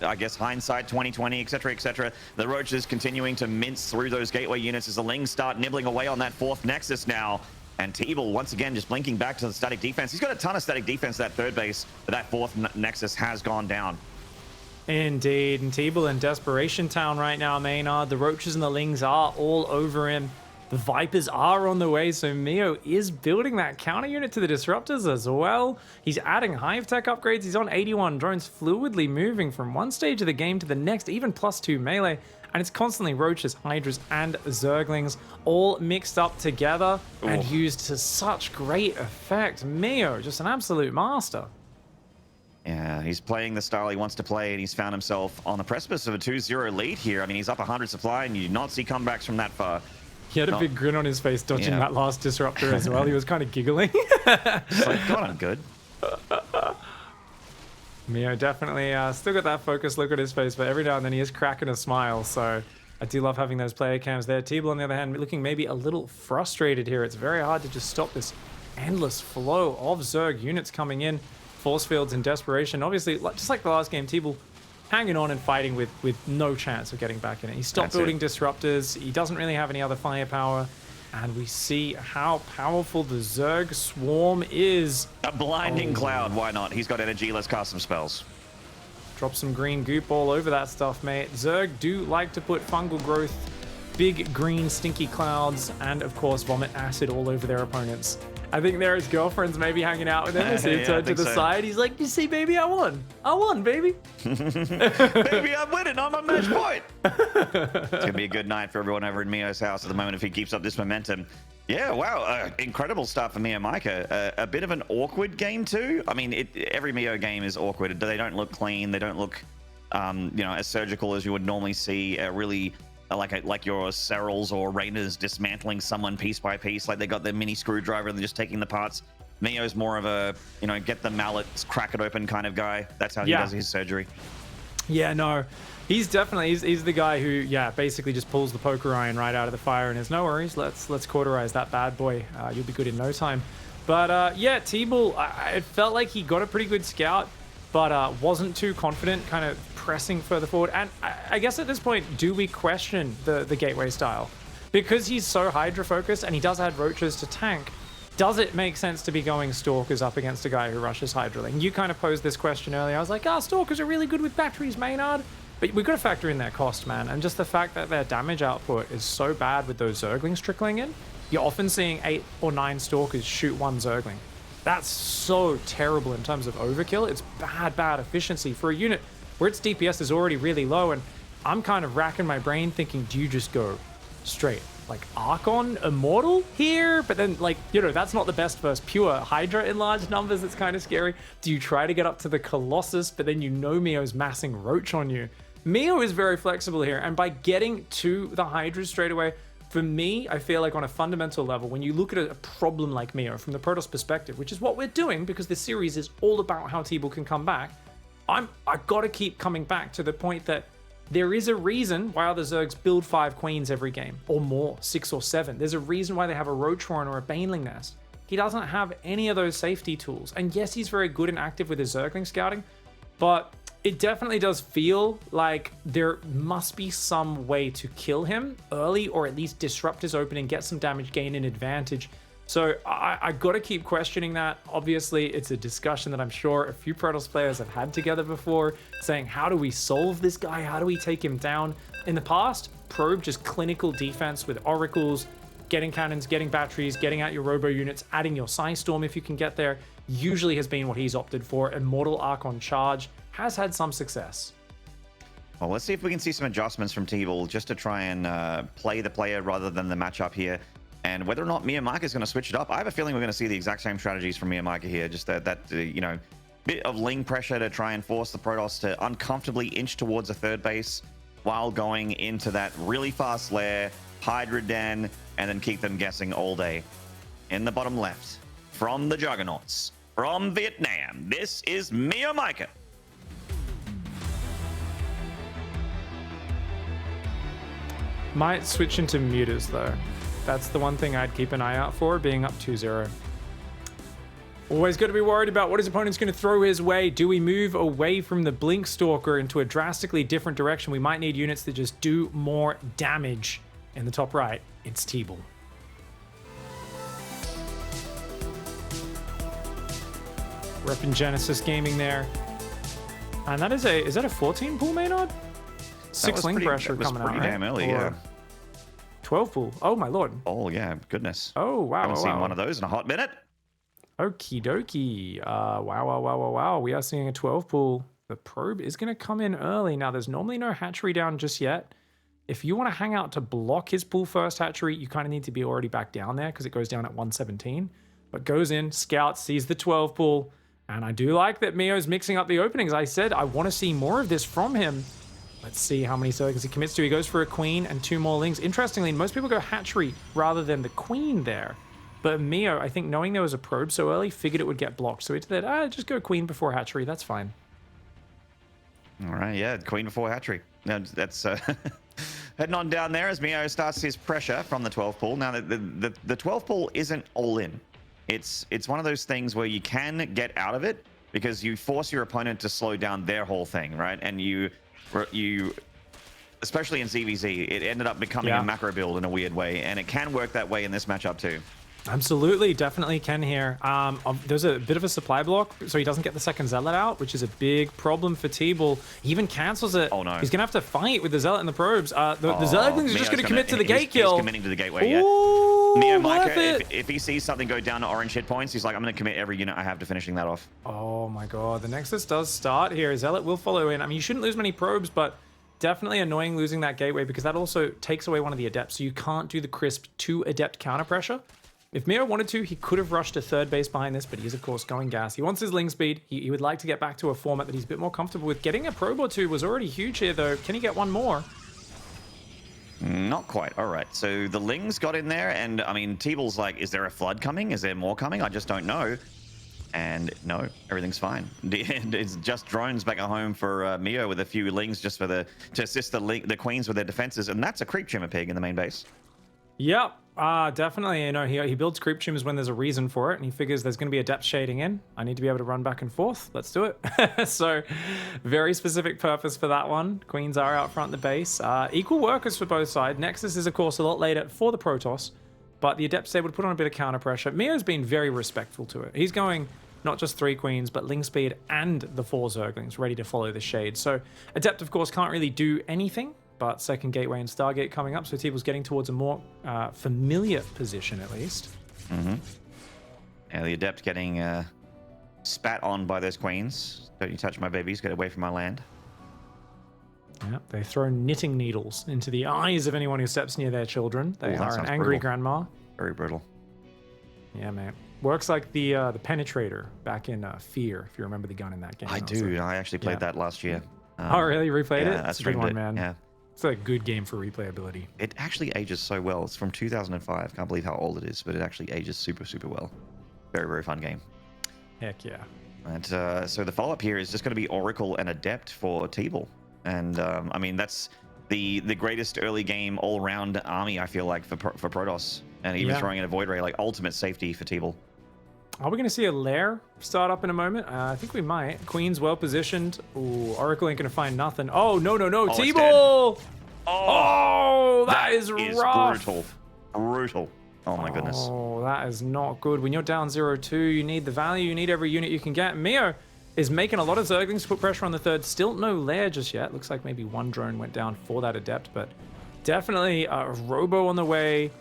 I guess hindsight 2020, etc. The Roaches continuing to mince through those gateway units as the Lings start nibbling away on that 4th Nexus now. And TeebuL, once again, just blinking back to the static defense. He's got a ton of static defense at that 3rd base, but that 4th Nexus has gone down. Indeed, and TeebuL in Desperation Town right now, Maynard. The Roaches and the Lings are all over him. The Vipers are on the way, so Meo is building that counter unit to the Disruptors as well. He's adding Hive Tech upgrades. He's on 81 drones, fluidly moving from one stage of the game to the next, even +2 melee. And it's constantly Roaches, Hydras, and Zerglings all mixed up together and used to such great effect. Meo, just an absolute master. Yeah, he's playing the style he wants to play, and he's found himself on the precipice of a 2-0 lead here. I mean, he's up 100 supply, and you do not see comebacks from that far. He had a big grin on his face dodging that last Disruptor as well. He was kind of giggling. It's like, God, I'm good. Meo definitely still got that focused look at his face, but every now and then he is cracking a smile. So I do love having those player cams there. TeebuL, on the other hand, looking maybe a little frustrated here. It's very hard to just stop this endless flow of Zerg units coming in. Force fields in desperation. Obviously, just like the last game, TeebuL hanging on and fighting with no chance of getting back in it. He stopped building disruptors. He doesn't really have any other firepower. And we see how powerful the Zerg swarm is. A blinding cloud, why not? He's got energy, let's cast some spells. Drop some green goop all over that stuff, mate. Zerg do like to put fungal growth, big green stinky clouds, and of course vomit acid all over their opponents. I think there his girlfriend's maybe hanging out with him as he turned to the side. He's like, you see, baby, I won. I won, baby. Baby, I'm winning. I'm on match point. It's going to be a good night for everyone over in Meo's house at the moment if he keeps up this momentum. Yeah, wow. Incredible start for MeomaikA. A bit of an awkward game too. I mean, every Meo game is awkward. They don't look clean. They don't look, as surgical as you would normally see. Really... like your Serals or Raiders dismantling someone piece by piece, like they got their mini screwdriver and they're just taking the parts. Meo's more of a, get the mallet, crack it open kind of guy. That's how he does his surgery. Yeah, no, he's definitely, he's the guy who, basically just pulls the poker iron right out of the fire and is no worries, let's cauterize that bad boy. You'll be good in no time. But TeebuL, it felt like he got a pretty good scout, but wasn't too confident, kind of pressing further forward. And I guess at this point, do we question the gateway style? Because he's so Hydra focused and he does add roaches to tank, does it make sense to be going Stalkers up against a guy who rushes Hydra Link? You kind of posed this question earlier. I was like, Stalkers are really good with batteries, Maynard. But we've got to factor in their cost, man. And just the fact that their damage output is so bad with those Zerglings trickling in, you're often seeing 8 or 9 Stalkers shoot 1 Zergling. That's so terrible in terms of overkill. It's bad efficiency for a unit where its DPS is already really low. And I'm kind of racking my brain thinking, do you just go straight like Archon Immortal here? But then that's not the best versus pure Hydra in large numbers. It's kind of scary. Do you try to get up to the Colossus, but then Meo's massing Roach on you? Meo is very flexible here. And by getting to the Hydras straight away, for me, I feel like on a fundamental level, when you look at a problem like Meo from the Protoss perspective, which is what we're doing because this series is all about how TeebuL can come back, I've got to keep coming back to the point that there is a reason why other Zergs build 5 Queens every game, or more, 6 or 7. There's a reason why they have a Roach Horn or a Baneling Nest. He doesn't have any of those safety tools. And yes, he's very good and active with his Zergling scouting, but it definitely does feel like there must be some way to kill him early or at least disrupt his opening, get some damage, gain an advantage. So I got to keep questioning that. Obviously, it's a discussion that I'm sure a few Protoss players have had together before, saying, how do we solve this guy? How do we take him down? In the past, Probe just clinical defense with oracles, getting cannons, getting batteries, getting out your robo units, adding your Psystorm if you can get there, usually has been what he's opted for. Immortal Archon Charge has had some success. Well, let's see if we can see some adjustments from TeebuL just to try and play the player rather than the matchup here. And whether or not MeomaikA is going to switch it up, I have a feeling we're going to see the exact same strategies from MeomaikA here. Just that bit of Ling pressure to try and force the Protoss to uncomfortably inch towards a third base while going into that really fast lair, Hydra Den, and then keep them guessing all day. In the bottom left, from the Juggernauts, from Vietnam, this is MeomaikA. Might switch into Mutas though. That's the one thing I'd keep an eye out for, being up 2-0. Always got to be worried about what his opponent's going to throw his way. Do we move away from the Blink Stalker into a drastically different direction? We might need units that just do more damage. In the top right, it's TeebuL. Repping Genesis Gaming there. And that is that a 14 pool, Maynard? 6 Ling pressure coming out, right? Pretty damn early, yeah. 12 pool. Oh my lord. Oh yeah, goodness. Oh wow. Haven't seen one of those in a hot minute. Okie dokie. Wow. We are seeing a 12 pool. The Probe is going to come in early. Now there's normally no hatchery down just yet. If you want to hang out to block his pool first hatchery, you kind of need to be already back down there because it goes down at 117. But goes in, scouts, sees the 12 pool. And I do like that Meo's mixing up the openings. I said I want to see more of this from him. Let's see how many Zerglings he commits to. He goes for a Queen and 2 more Lings. Interestingly, most people go hatchery rather than the Queen there. But Meo, I think knowing there was a Probe so early, figured it would get blocked. So he said, just go Queen before hatchery. That's fine. All right, yeah, queen before hatchery. Now that's heading on down there as Meo starts his pressure from the 12 pool. Now the 12 pool isn't all in. It's one of those things where you can get out of it because you force your opponent to slow down their whole thing, right? And you especially in ZVZ, it ended up becoming a macro build in a weird way, and it can work that way in this matchup too. Absolutely, definitely can here. There's a bit of a supply block, so he doesn't get the second Zealot out, which is a big problem for TeebuL. He even cancels it. Oh no. He's going to have to fight with the Zealot and the probes. The Zerglings are just going to commit to the gate kill. He's committing to the gateway, yeah. Ooh, MeomaikA, if he sees something go down to orange hit points, he's like, I'm going to commit every unit I have to finishing that off. Oh my god, the Nexus does start here. Zealot will follow in. I mean, you shouldn't lose many probes, but definitely annoying losing that gateway because that also takes away one of the Adepts, so you can't do the crisp 2 Adept counter pressure. If Meo wanted to, he could have rushed a third base behind this, but he's, of course, going gas. He wants his Ling speed. He would like to get back to a format that he's a bit more comfortable with. Getting a probe or 2 was already huge here, though. Can he get one more? Not quite. All right. So the Lings got in there, and, I mean, TeebuL's like, is there a flood coming? Is there more coming? I just don't know. And no, everything's fine. It's just drones back at home for Meo with a few Lings just for to assist the Queens with their defenses, and that's a creep trimmer pig in the main base. Yep, definitely. You know, he builds creep tumors when there's a reason for it, and he figures there's going to be a depth shading in. I need to be able to run back and forth. Let's do it. So, very specific purpose for that one. Queens are out front the base. Equal workers for both sides. Nexus is, of course, a lot later for the Protoss, but the Adept's able to put on a bit of counter pressure. Meo's been very respectful to it. He's going not just 3 Queens, but Ling speed and the 4 Zerglings ready to follow the shade. So, Adept, of course, can't really do anything. But second gateway and Stargate coming up, so TeebuL's getting towards a more familiar position at least. Mm-hmm. Yeah, the Adept getting spat on by those Queens. Don't you touch my babies, get away from my land. Yeah, they throw knitting needles into the eyes of anyone who steps near their children. They are an angry grandma. Very brutal. Yeah, man. Works like the Penetrator back in Fear, if you remember the gun in that game. I do. I actually played that last year. Oh, really? You replayed it? That's a good one, man. Yeah. It's a good game for replayability. It actually ages so well. It's from 2005. Can't believe how old it is, but it actually ages super, super well. Very, very fun game. Heck yeah. And so the follow-up here is just going to be Oracle and Adept for TeebuL. And I mean, that's the greatest early game all-round army, I feel like, for Protoss. And even throwing in a Void Ray, like ultimate safety for TeebuL. Are we going to see a lair start up in a moment? I think we might. Queen's well positioned. Ooh, Oracle ain't going to find nothing. Oh, no. TeebuL! Oh, that is rough. Brutal. Oh, my goodness. Oh, that is not good. When you're down 0-2, you need the value. You need every unit you can get. Meo is making a lot of Zerglings to put pressure on the third. Still no lair just yet. Looks like maybe 1 drone went down for that Adept, but definitely a Robo on the way.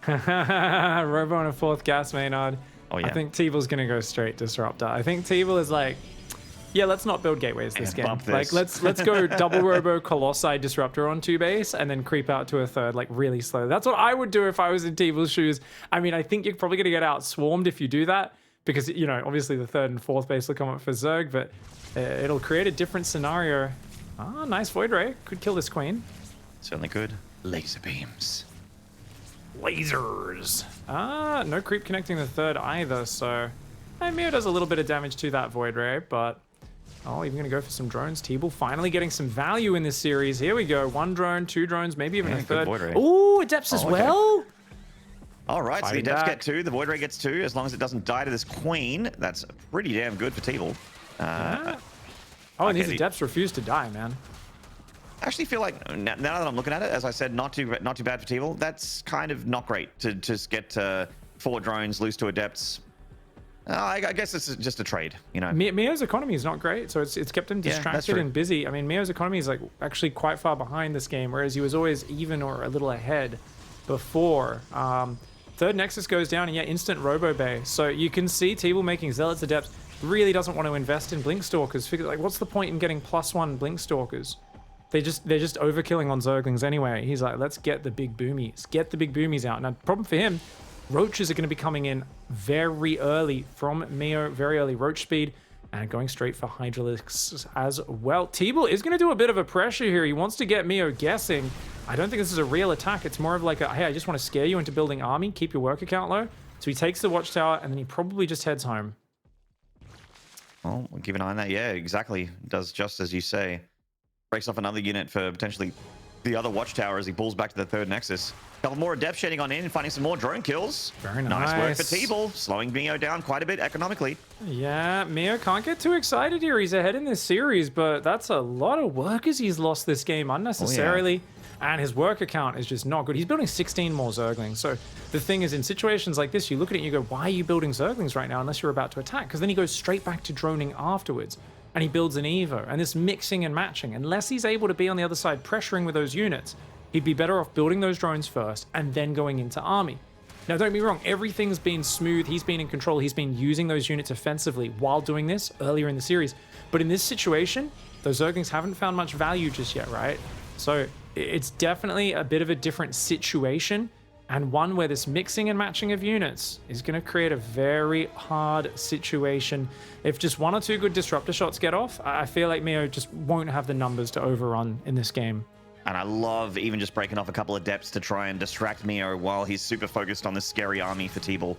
Robo on a 4th gas maynard. Oh, yeah. I think TeebuL's going to go straight Disruptor. I think TeebuL is like, yeah, let's not build gateways this game. Like, let's go double Robo Colossi Disruptor on 2 base and then creep out to a 3rd, like, really slow. That's what I would do if I was in TeebuL's shoes. I mean, I think you're probably going to get out swarmed if you do that because, you know, obviously the 3rd and 4th base will come up for Zerg, but it'll create a different scenario. Ah, nice Void Ray. Could kill this Queen. Certainly could. Laser beams. Lasers. No creep connecting the 3rd either, so Meo does a little bit of damage to that Void Ray, but even gonna go for some drones. TeebuL finally getting some value in this series. Here we go. 1 drone, 2 drones, maybe even a 3rd. Ooh, Adepts as well. All right, so the Adepts get 2, the Void Ray gets 2, as long as it doesn't die to this Queen. That's pretty damn good for TeebuL. And these Adepts refuse to die, man. I actually feel like now that I'm looking at it, as I said, not too bad for TeebuL. That's kind of not great to just get 4 drones, lose to Adepts. I guess it's just a trade, you know. Meo's economy is not great, so it's kept him distracted and busy. I mean, Meo's economy is like actually quite far behind this game, whereas he was always even or a little ahead before. 3rd Nexus goes down, and instant Robo Bay. So you can see TeebuL making Zealots Adepts really doesn't want to invest in Blink Stalkers. Figure like, what's the point in getting +1 Blink Stalkers? They're just overkilling on Zerglings anyway. He's like, let's get the big boomies. Get the big boomies out. Now, problem for him, Roaches are going to be coming in very early from Meo, very early Roach speed, and going straight for Hydralisks as well. TeebuL is going to do a bit of a pressure here. He wants to get Meo guessing. I don't think this is a real attack. It's more of like a, hey, I just want to scare you into building army, keep your worker count low. So he takes the Watchtower, and then he probably just heads home. Well, we'll keep an eye on that. Yeah, exactly. Does just as you say. breaks off another unit for potentially the other watchtower as he pulls back to the third nexus. Couple more Adept shedding on in and finding some more drone kills. Very nice. Nice work for TeebuL, slowing Meo down quite a bit economically. Yeah, Meo can't get too excited here. He's ahead in this series, but that's a lot of workers he's lost this game unnecessarily. Oh, and his work account is just not good. He's building 16 more Zerglings. So the thing is, in situations like this, you look at it and you go, why are you building Zerglings right now unless you're about to attack? Because then he goes straight back to droning afterwards. And he builds an Evo. And this mixing and matching, unless he's able to be on the other side pressuring with those units, he'd be better off building those drones first and then going into army. Now, don't get me wrong, everything's been smooth. He's been in control. He's been using those units offensively while doing this earlier in the series. But in this situation, those Zerglings haven't found much value just yet, right? So it's definitely a bit of a different situation, and one where this mixing and matching of units is going to create a very hard situation. If just one or two good disruptor shots get off, I feel like Meo just won't have the numbers to overrun in this game. And I love even just breaking off a couple of Adepts to try and distract Meo while he's super focused on this scary army for TeebuL.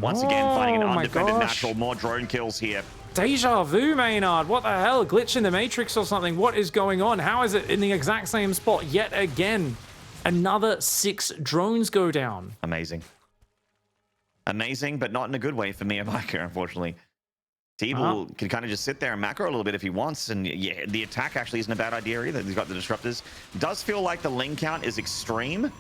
Once again, finding an undefended natural, more drone kills here. Deja vu, Maynard. What the hell? Glitch in the Matrix or something? What is going on? How is it in the exact same spot yet again? Another 6 drones go down. Amazing. Amazing, but not in a good way for MeomaikA, unfortunately. TeebuL can kind of just sit there and macro a little bit if he wants, and yeah, the attack actually isn't a bad idea either. He's got the disruptors. Does feel like the lane count is extreme.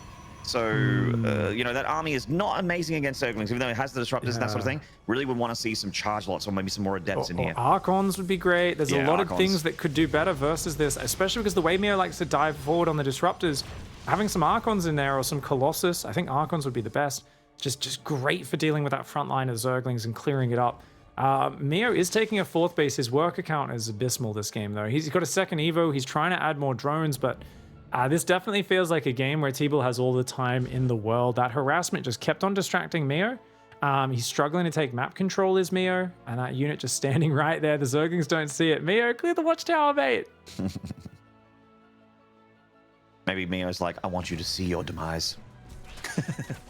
So, you know, that army is not amazing against Zerglings, even though it has the disruptors and that sort of thing. Really would want to see some charge lots or maybe some more Adepts in here. Archons would be great. There's a lot of things that could do better versus this, especially because the way Meo likes to dive forward on the disruptors, having some Archons in there or some Colossus, I think Archons would be the best. Just great for dealing with that front line of Zerglings and clearing it up. Meo is taking a 4th base. His work account is abysmal this game, though. He's got a 2nd Evo. He's trying to add more drones, but this definitely feels like a game where TeebuL has all the time in the world. That harassment just kept on distracting Meo. He's struggling to take map control as Meo, and that unit just standing right there. The Zerglings don't see it. Meo, clear the watchtower, mate. Maybe Meo's like, I want you to see your demise.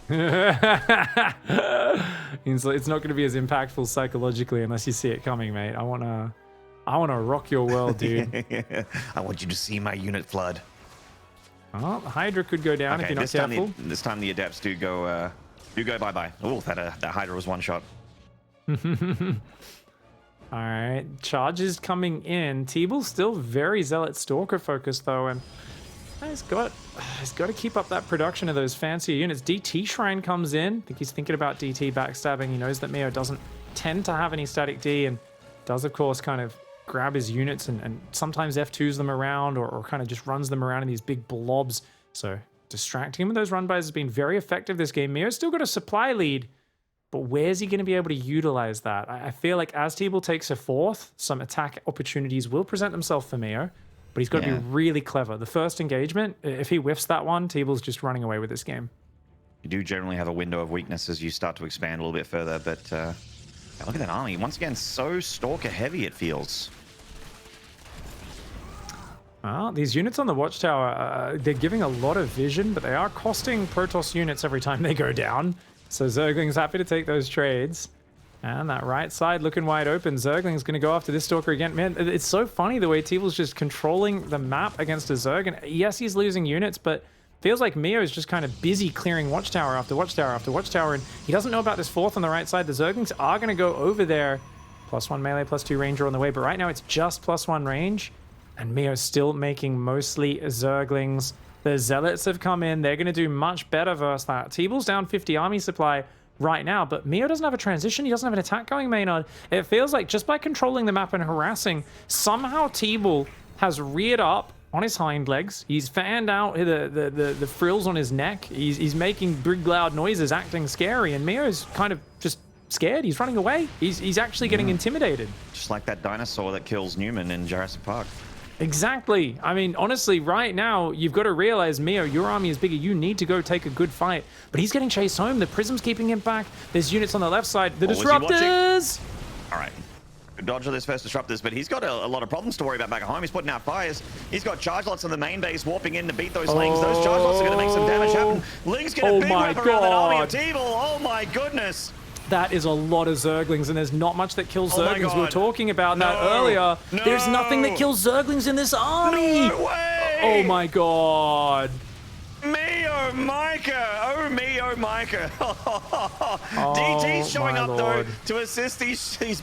It's not going to be as impactful psychologically unless you see it coming, mate. I want to rock your world, dude. I want you to see my unit flood. Oh, Hydra could go down if you're not careful. This time the Adepts do go bye-bye. Oh, that Hydra was one shot. All right, charges coming in. TeebuL's still very Zealot Stalker focused, though, and he's got to keep up that production of those fancier units. DT Shrine comes in. I think he's thinking about DT backstabbing. He knows that Meo doesn't tend to have any static D and does, of course, kind of grab his units and sometimes F2s them around or kind of just runs them around in these big blobs. So distracting him with those run-bys has been very effective this game. Meo's still got a supply lead, but where's he going to be able to utilize that? I feel like as TeebuL takes a 4th, some attack opportunities will present themselves for Meo. But he's got to be really clever. The first engagement, if he whiffs that one, TeebuL's just running away with this game. You do generally have a window of weakness as you start to expand a little bit further, but look at that army. Once again, so Stalker heavy it feels. Well, these units on the watchtower, they're giving a lot of vision, but they are costing Protoss units every time they go down. So Zergling's happy to take those trades. And that right side looking wide open. Zergling's going to go after this Stalker again. Man, it's so funny the way TeebuL's just controlling the map against a Zerg. And yes, he's losing units, but feels like Meo is just kind of busy clearing watchtower after watchtower after watchtower. And he doesn't know about this 4th on the right side. The Zerglings are going to go over there. +1 melee, +2 ranger on the way. But right now it's just +1 range. And Meo's still making mostly Zerglings. The Zealots have come in. They're going to do much better versus that. TeebuL's down 50 army supply right now, but Meo doesn't have a transition. He doesn't have an attack going, Maynard. It feels like just by controlling the map and harassing, somehow TeebuL has reared up on his hind legs. He's fanned out the frills on his neck. He's making big loud noises, acting scary, and Meo's kind of just scared. He's running away. He's actually getting intimidated. Just like that dinosaur that kills Newman in Jurassic Park. Exactly. I mean, honestly, right now, you've got to realize, Meo, your army is bigger. You need to go take a good fight. But he's getting chased home. The Prism's keeping him back. There's units on the left side. The Disruptors! All right. Good dodge of this first Disruptors, but he's got a lot of problems to worry about back at home. He's putting out fires. He's got charge lots on the main base, warping in to beat those Lings. Those charge lots are going to make some damage happen. Lings get a big whip around that army of TeebuL. Oh my goodness. That is a lot of Zerglings, and there's not much that kills Oh my Zerglings. We were God. talking about that No. earlier. No. There's nothing that kills Zerglings in this army. No way! Oh my God. MeomaikA! Oh, MeomaikA! DT's showing my up Lord. though to assist these cannons.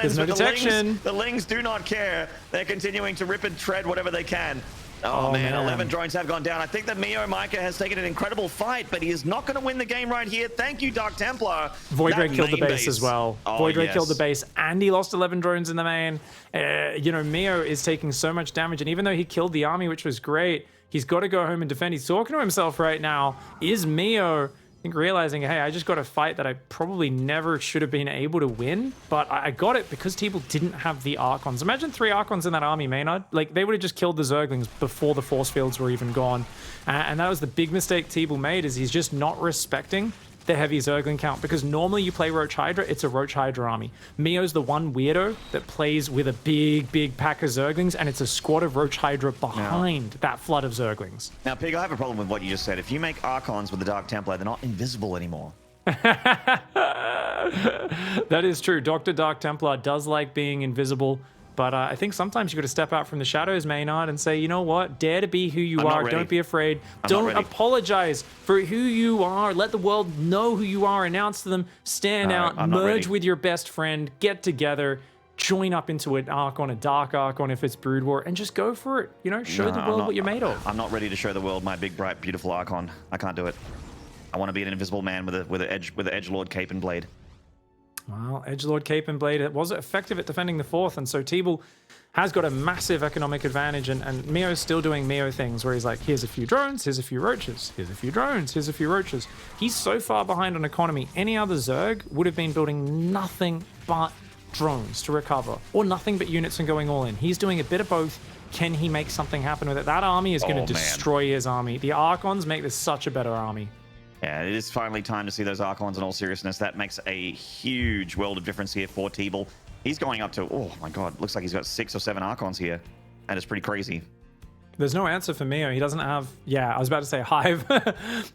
There's no but detection. The Lings do not care. They're continuing to rip and tread whatever they can. Oh, Oh, man, man. 11 drones have gone down. I think that MeomaikA has taken an incredible fight, but he is not going to win the game right here. Thank you, Dark Templar. Void Ray That killed the main base as well. Oh, Void Ray yes. killed the base, and he lost 11 drones in the main. You know, Meo is taking so much damage, and even though he killed the army, which was great, he's got to go home and defend. He's talking to himself right now. Is Meo, I think, realizing, hey, I just got a fight that I probably never should have been able to win, but I got it because TeebuL didn't have the Archons. Imagine 3 Archons in that army, Maynard. Like, they would have just killed the Zerglings before the force fields were even gone. And that was the big mistake TeebuL made, is he's just not respecting the heavy Zergling count, because normally you play Roach Hydra, it's a Roach Hydra army. Meo's the one weirdo that plays with a big pack of Zerglings, and it's a squad of Roach Hydra behind that flood of Zerglings. Now, Pig, I have a problem with what you just said. If you make Archons with the Dark Templar, they're not invisible anymore. That is true. Dr. Dark Templar does like being invisible, but I think sometimes you got to step out from the shadows, Maynard, and say, you know what? Dare to be who you I'm not are. ready. Don't be afraid. I'm not Don't ready. apologize for who you are. Let the world know who you are. Announce to them. Stand No, out. I'm not Merge ready. with your best friend. Get together. Join up into an Archon, a Dark Archon if it's Brood War, and just go for it. You know, show the I'm world not- what you're made of. I'm not ready to show the world my big, bright, beautiful Archon. I can't do it. I want to be an invisible man with an edgelord cape and blade. Well, Edgelord Cape and Blade, it was effective at defending the 4th, and so TeebuL has got a massive economic advantage, and Meo's still doing Meo things where he's like, here's a few drones, here's a few roaches, here's a few drones, here's a few roaches. He's so far behind on economy. Any other Zerg would have been building nothing but drones to recover, or nothing but units and going all in. He's doing a bit of both. Can he make something happen with it? That army is going to destroy his army. The Archons make this such a better army. Yeah, it is finally time to see those Archons in all seriousness. That makes a huge world of difference here for TeebuL. He's going up to, oh my god, looks like he's got 6 or 7 Archons here. That is pretty crazy. There's no answer for Meo. He doesn't have, I was about to say Hive.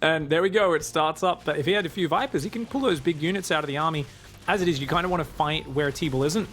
And there we go, it starts up. But if he had a few Vipers, he can pull those big units out of the army. As it is, you kind of want to fight where TeebuL isn't.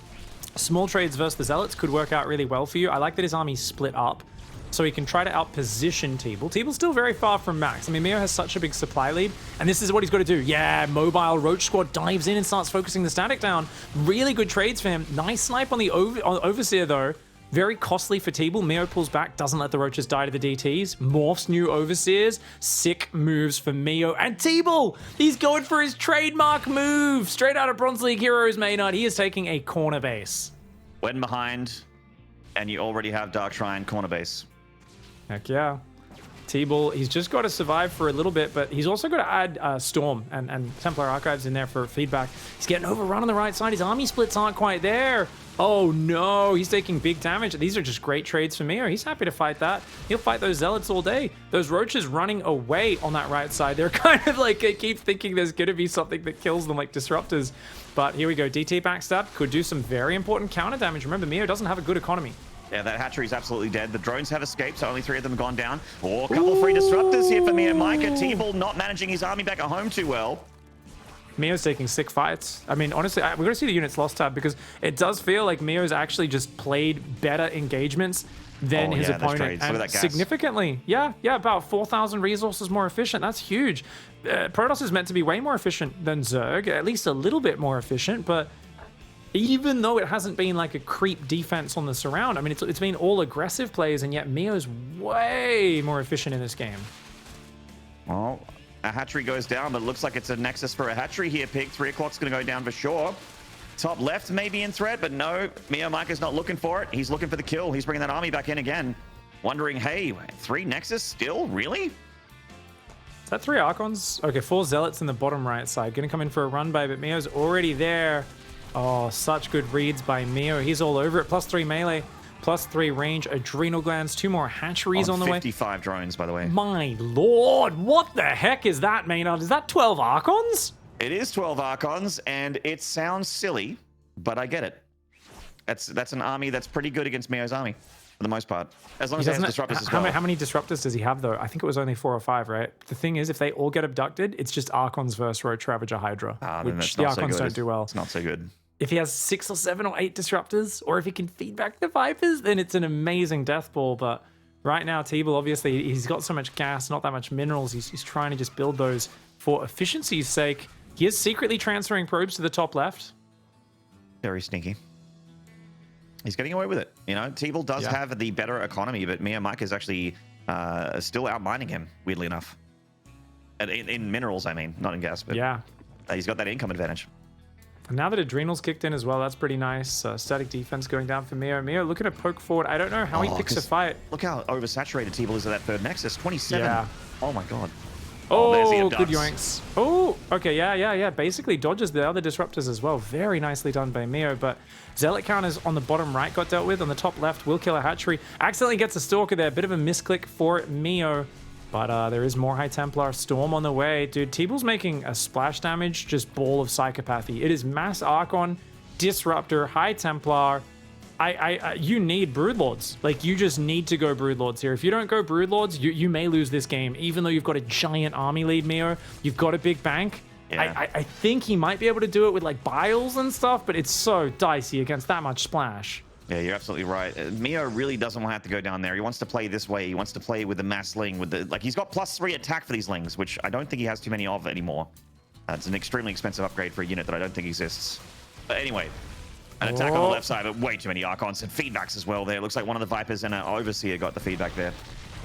Small trades versus the Zealots could work out really well for you. I like that his army's split up, so he can try to outposition TeebuL. TeebuL's still very far from max. I mean, Meo has such a big supply lead, and this is what he's got to do. Yeah, mobile Roach Squad dives in and starts focusing the static down. Really good trades for him. Nice snipe on the Overseer, though. Very costly for TeebuL. Meo pulls back, doesn't let the Roaches die to the DTs. Morphs new Overseers. Sick moves for Meo. And TeebuL, he's going for his trademark move. Straight out of Bronze League Heroes, Maynard. He is taking a corner base. When behind, and you already have Dark Shrine corner base. Heck yeah. TeebuL, he's just got to survive for a little bit, but he's also got to add Storm and Templar Archives in there for feedback. He's getting overrun on the right side. His army splits aren't quite there. Oh no, he's taking big damage. These are just great trades for Meo. He's happy to fight that. He'll fight those Zealots all day. Those Roaches running away on that right side. They're kind of like, they keep thinking there's going to be something that kills them, like Disruptors. But here we go. DT backstab could do some very important counter damage. Remember, Meo doesn't have a good economy. Yeah, that hatchery is absolutely dead. The drones have escaped, so only 3 of them have gone down. Oh, a couple free disruptors here for MeomaikA. TeebuL not managing his army back at home too well. Meo's taking sick fights. I mean, honestly, we're going to see the units lost tab, because it does feel like Meo's actually just played better engagements than his opponent. Look at that gas. Significantly. Yeah, about 4,000 resources more efficient. That's huge. Protoss is meant to be way more efficient than Zerg, at least a little bit more efficient, but even though it hasn't been like a creep defense on the surround, I mean, it's been all aggressive plays, and yet Meo's way more efficient in this game. Well, a hatchery goes down, but it looks like it's a nexus for a hatchery here, Pig. 3 o'clock's going to go down for sure. Top left maybe in threat, but no, MeomaikA's not looking for it. He's looking for the kill. He's bringing that army back in again. Wondering, hey, 3 nexus still? Really? Is that 3 Archons? Okay, 4 Zealots in the bottom right side. Gonna come in for a run by, but Meo's already there. Oh, such good reads by Meo. He's all over it. +3 melee, +3 range, adrenal glands, 2 more hatcheries on the way. 55 drones, by the way. My lord, what the heck is that, Maynard? Is that 12 Archons? It is 12 Archons, and it sounds silly, but I get it. That's an army that's pretty good against Meo's army. for the most part. As long He as he has doesn't. disruptors as well. How many disruptors does he have though? I think it was only 4 or 5, right? The thing is, if they all get abducted, it's just Archons versus Roach Ravager Hydra, Then which that's the not so Archons good. don't do well. It's not so good. If he has 6 or 7 or 8 disruptors, or if he can feed back the Vipers, then it's an amazing death ball. But right now, TeebuL, obviously, he's got so much gas, not that much minerals. He's trying to just build those for efficiency's sake. He is secretly transferring probes to the top left. Very sneaky. He's getting away with it. You know, TeebuL does have the better economy, but MeomaikA is actually still outmining him, weirdly enough. In minerals, I mean, not in gas. But yeah. He's got that income advantage. And now that Adrenal's kicked in as well, that's pretty nice. Static defense going down for Meo. Meo looking to poke forward. I don't know how he picks a fight. Look how oversaturated TeebuL is at that third Nexus. 27. Yeah. Oh my god. Oh, there's the good abducts. yoinks. Oh, okay, yeah. Basically dodges the other disruptors as well. Very nicely done by Meo, but Zealot counters on the bottom right got dealt with. On the top left, will kill a hatchery. Accidentally gets a Stalker there. Bit of a misclick for Meo, but there is more High Templar Storm on the way. Dude, TeebuL's making a splash damage, just ball of psychopathy. It is Mass Archon, Disruptor, High Templar. You need Broodlords. Like, you just need to go Broodlords here. If you don't go Broodlords, you may lose this game. Even though you've got a giant army lead, Meo, you've got a big bank. Yeah. I think he might be able to do it with, like, Biles and stuff, but it's so dicey against that much splash. Yeah, you're absolutely right. Meo really doesn't want to have to go down there. He wants to play this way. He wants to play with the mass ling. He's got +3 attack for these lings, which I don't think he has too many of anymore. It's an extremely expensive upgrade for a unit that I don't think exists. But anyway, an attack on the left side, but way too many Archons and feedbacks as well there. Looks like one of the Vipers and an Overseer got the feedback there.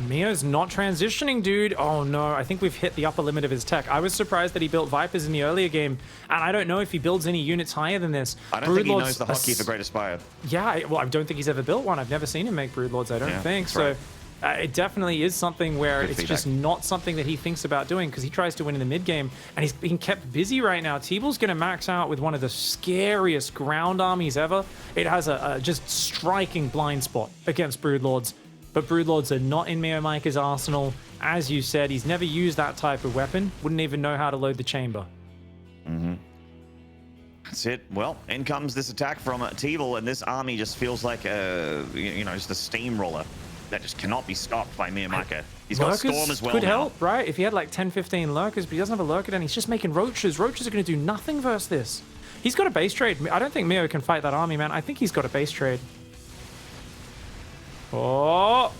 Meo's not transitioning, dude. Oh no, I think we've hit the upper limit of his tech. I was surprised that he built Vipers in the earlier game, and I don't know if he builds any units higher than this. I don't think he knows the hotkey for Great Aspire. Yeah, well, I don't think he's ever built one. I've never seen him make Broodlords, I don't think. So it definitely is something where it's just not something that he thinks about doing, because he tries to win in the mid game, and he's being kept busy right now. TeebuL's going to max out with one of the scariest ground armies ever. It has a just striking blind spot against Broodlords. But Broodlords are not in MeomaikA's arsenal. As you said, he's never used that type of weapon. Wouldn't even know how to load the chamber. That's it. Well, in comes this attack from TeebuL, and this army just feels like just a steamroller that just cannot be stopped by MeomaikA. He's got Storm as well. Could help, right? If he had like 10, 15 lurkers, but he doesn't have a lurker, then he's just making roaches. Roaches are going to do nothing versus this. He's got a base trade. I don't think Meo can fight that army, man. I think he's got a base trade. Oh!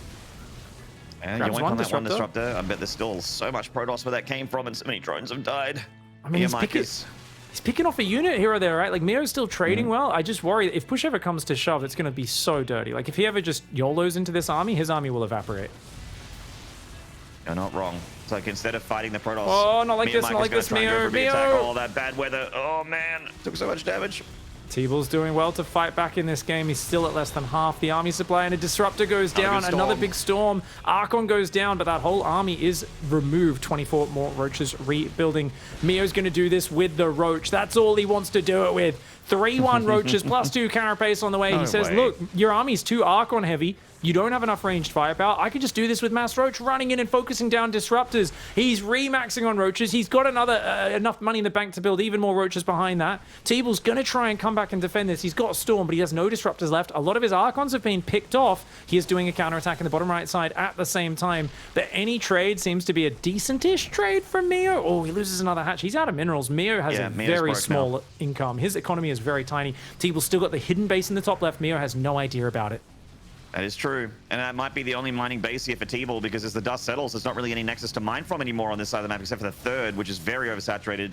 And you went on that one disruptor. I bet there's still so much Protoss where that came from, and so many drones have died. I mean, he's picking off a unit here or there, right? Like, Meo's still trading well. I just worry that if push ever comes to shove, it's going to be so dirty. Like, if he ever just YOLOs into this army, his army will evaporate. You're not wrong. It's like, instead of fighting the Protoss, oh, not like this, not like this, Meo. Oh, that bad weather. Oh, man. Took so much damage. TeebuL's doing well to fight back in this game. He's still at less than half the army supply, and a disruptor goes down. Another big storm. Archon goes down, but that whole army is removed. 24 more roaches rebuilding. Meo's going to do this with the roach. That's all he wants to do it with. 3-1 roaches plus 2 carapace on the way. He says, look, your army's too Archon heavy. You don't have enough ranged firepower. I could just do this with Mass Roach running in and focusing down disruptors. He's remaxing on roaches. He's got enough money in the bank to build even more roaches behind that. TeebuL's going to try and come back and defend this. He's got Storm, but he has no disruptors left. A lot of his Archons have been picked off. He is doing a counterattack in the bottom right side at the same time. But any trade seems to be a decent-ish trade from Meo. Oh, he loses another hatch. He's out of minerals. Meo has a very small income. His economy is very tiny. TeebuL's still got the hidden base in the top left. Meo has no idea about it. That is true. And that might be the only mining base here for TeebuL, because as the dust settles, there's not really any nexus to mine from anymore on this side of the map, except for the third, which is very oversaturated.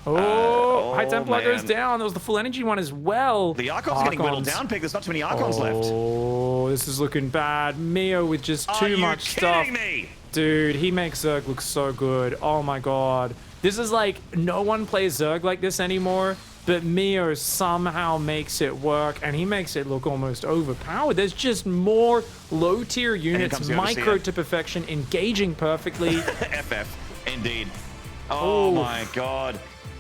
High Templar goes down. There was the full energy one as well. The Archons are getting whittled down, Pig. There's not too many Archons left. Oh, this is looking bad. Meo with just too much stuff. Me? Dude, he makes Zerg look so good. Oh my god. This is like, no one plays Zerg like this anymore. But Meo somehow makes it work, and he makes it look almost overpowered. There's just more low-tier units, micro to perfection, engaging perfectly. FF, indeed. Oh my god.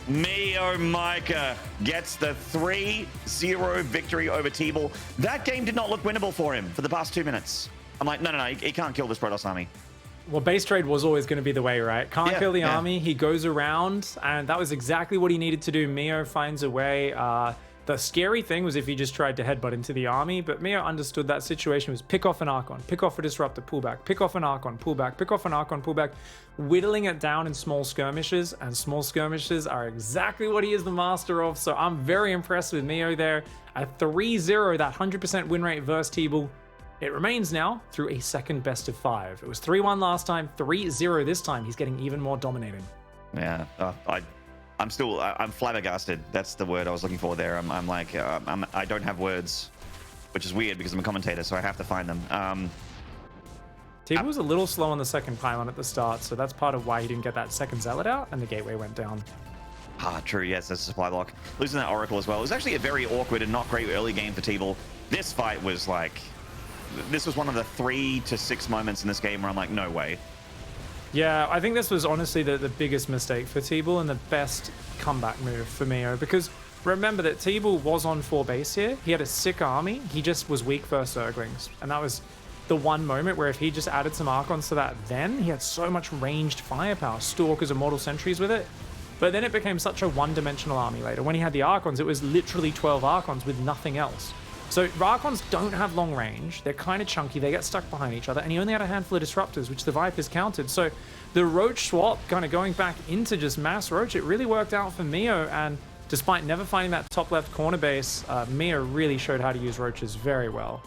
MeomaikA gets the 3-0 victory over TeebuL. That game did not look winnable for him for the past 2 minutes. I'm like, no, he can't kill this Protoss army. Well, base trade was always going to be the way, right? Can't kill the army. He goes around, and that was exactly what he needed to do. Meo finds a way The scary thing was if he just tried to headbutt into the army, but Meo understood that situation was pick off an Archon, pick off a Disruptor, pull back, pick off an Archon, pull back, pick off an Archon, pull back, whittling it down in small skirmishes, and small skirmishes are exactly what he is the master of, so I'm very impressed with Meo there. A 3-0, that 100% win rate versus TeebuL. It remains now through a second best of 5. It was 3-1 last time, 3-0 this time. He's getting even more dominating. Yeah, I'm flabbergasted. That's the word I was looking for there. I'm like, I don't have words, which is weird because I'm a commentator, so I have to find them. TeebuL was a little slow on the second pylon at the start, so that's part of why he didn't get that second Zealot out, and the gateway went down. Ah, true, yes, that's a supply block. Losing that Oracle as well. It was actually a very awkward and not great early game for TeebuL. This fight was like, this was one of the 3 to 6 moments in this game where I'm like, no way. Yeah, I think this was honestly the biggest mistake for TeebuL and the best comeback move for Meo, because remember that TeebuL was on 4 base here. He had a sick army. He just was weak versus Zerglings. And that was the one moment where if he just added some Archons to that, then he had so much ranged firepower, Stalkers, Immortal Sentries with it. But then it became such a one-dimensional army later. When he had the Archons, it was literally 12 Archons with nothing else. So Archons don't have long range, they're kind of chunky, they get stuck behind each other, and he only had a handful of Disruptors, which the Vipers countered. So the Roach swap, kind of going back into just mass Roach, it really worked out for Meo, and despite never finding that top left corner base, Meo really showed how to use Roaches very well.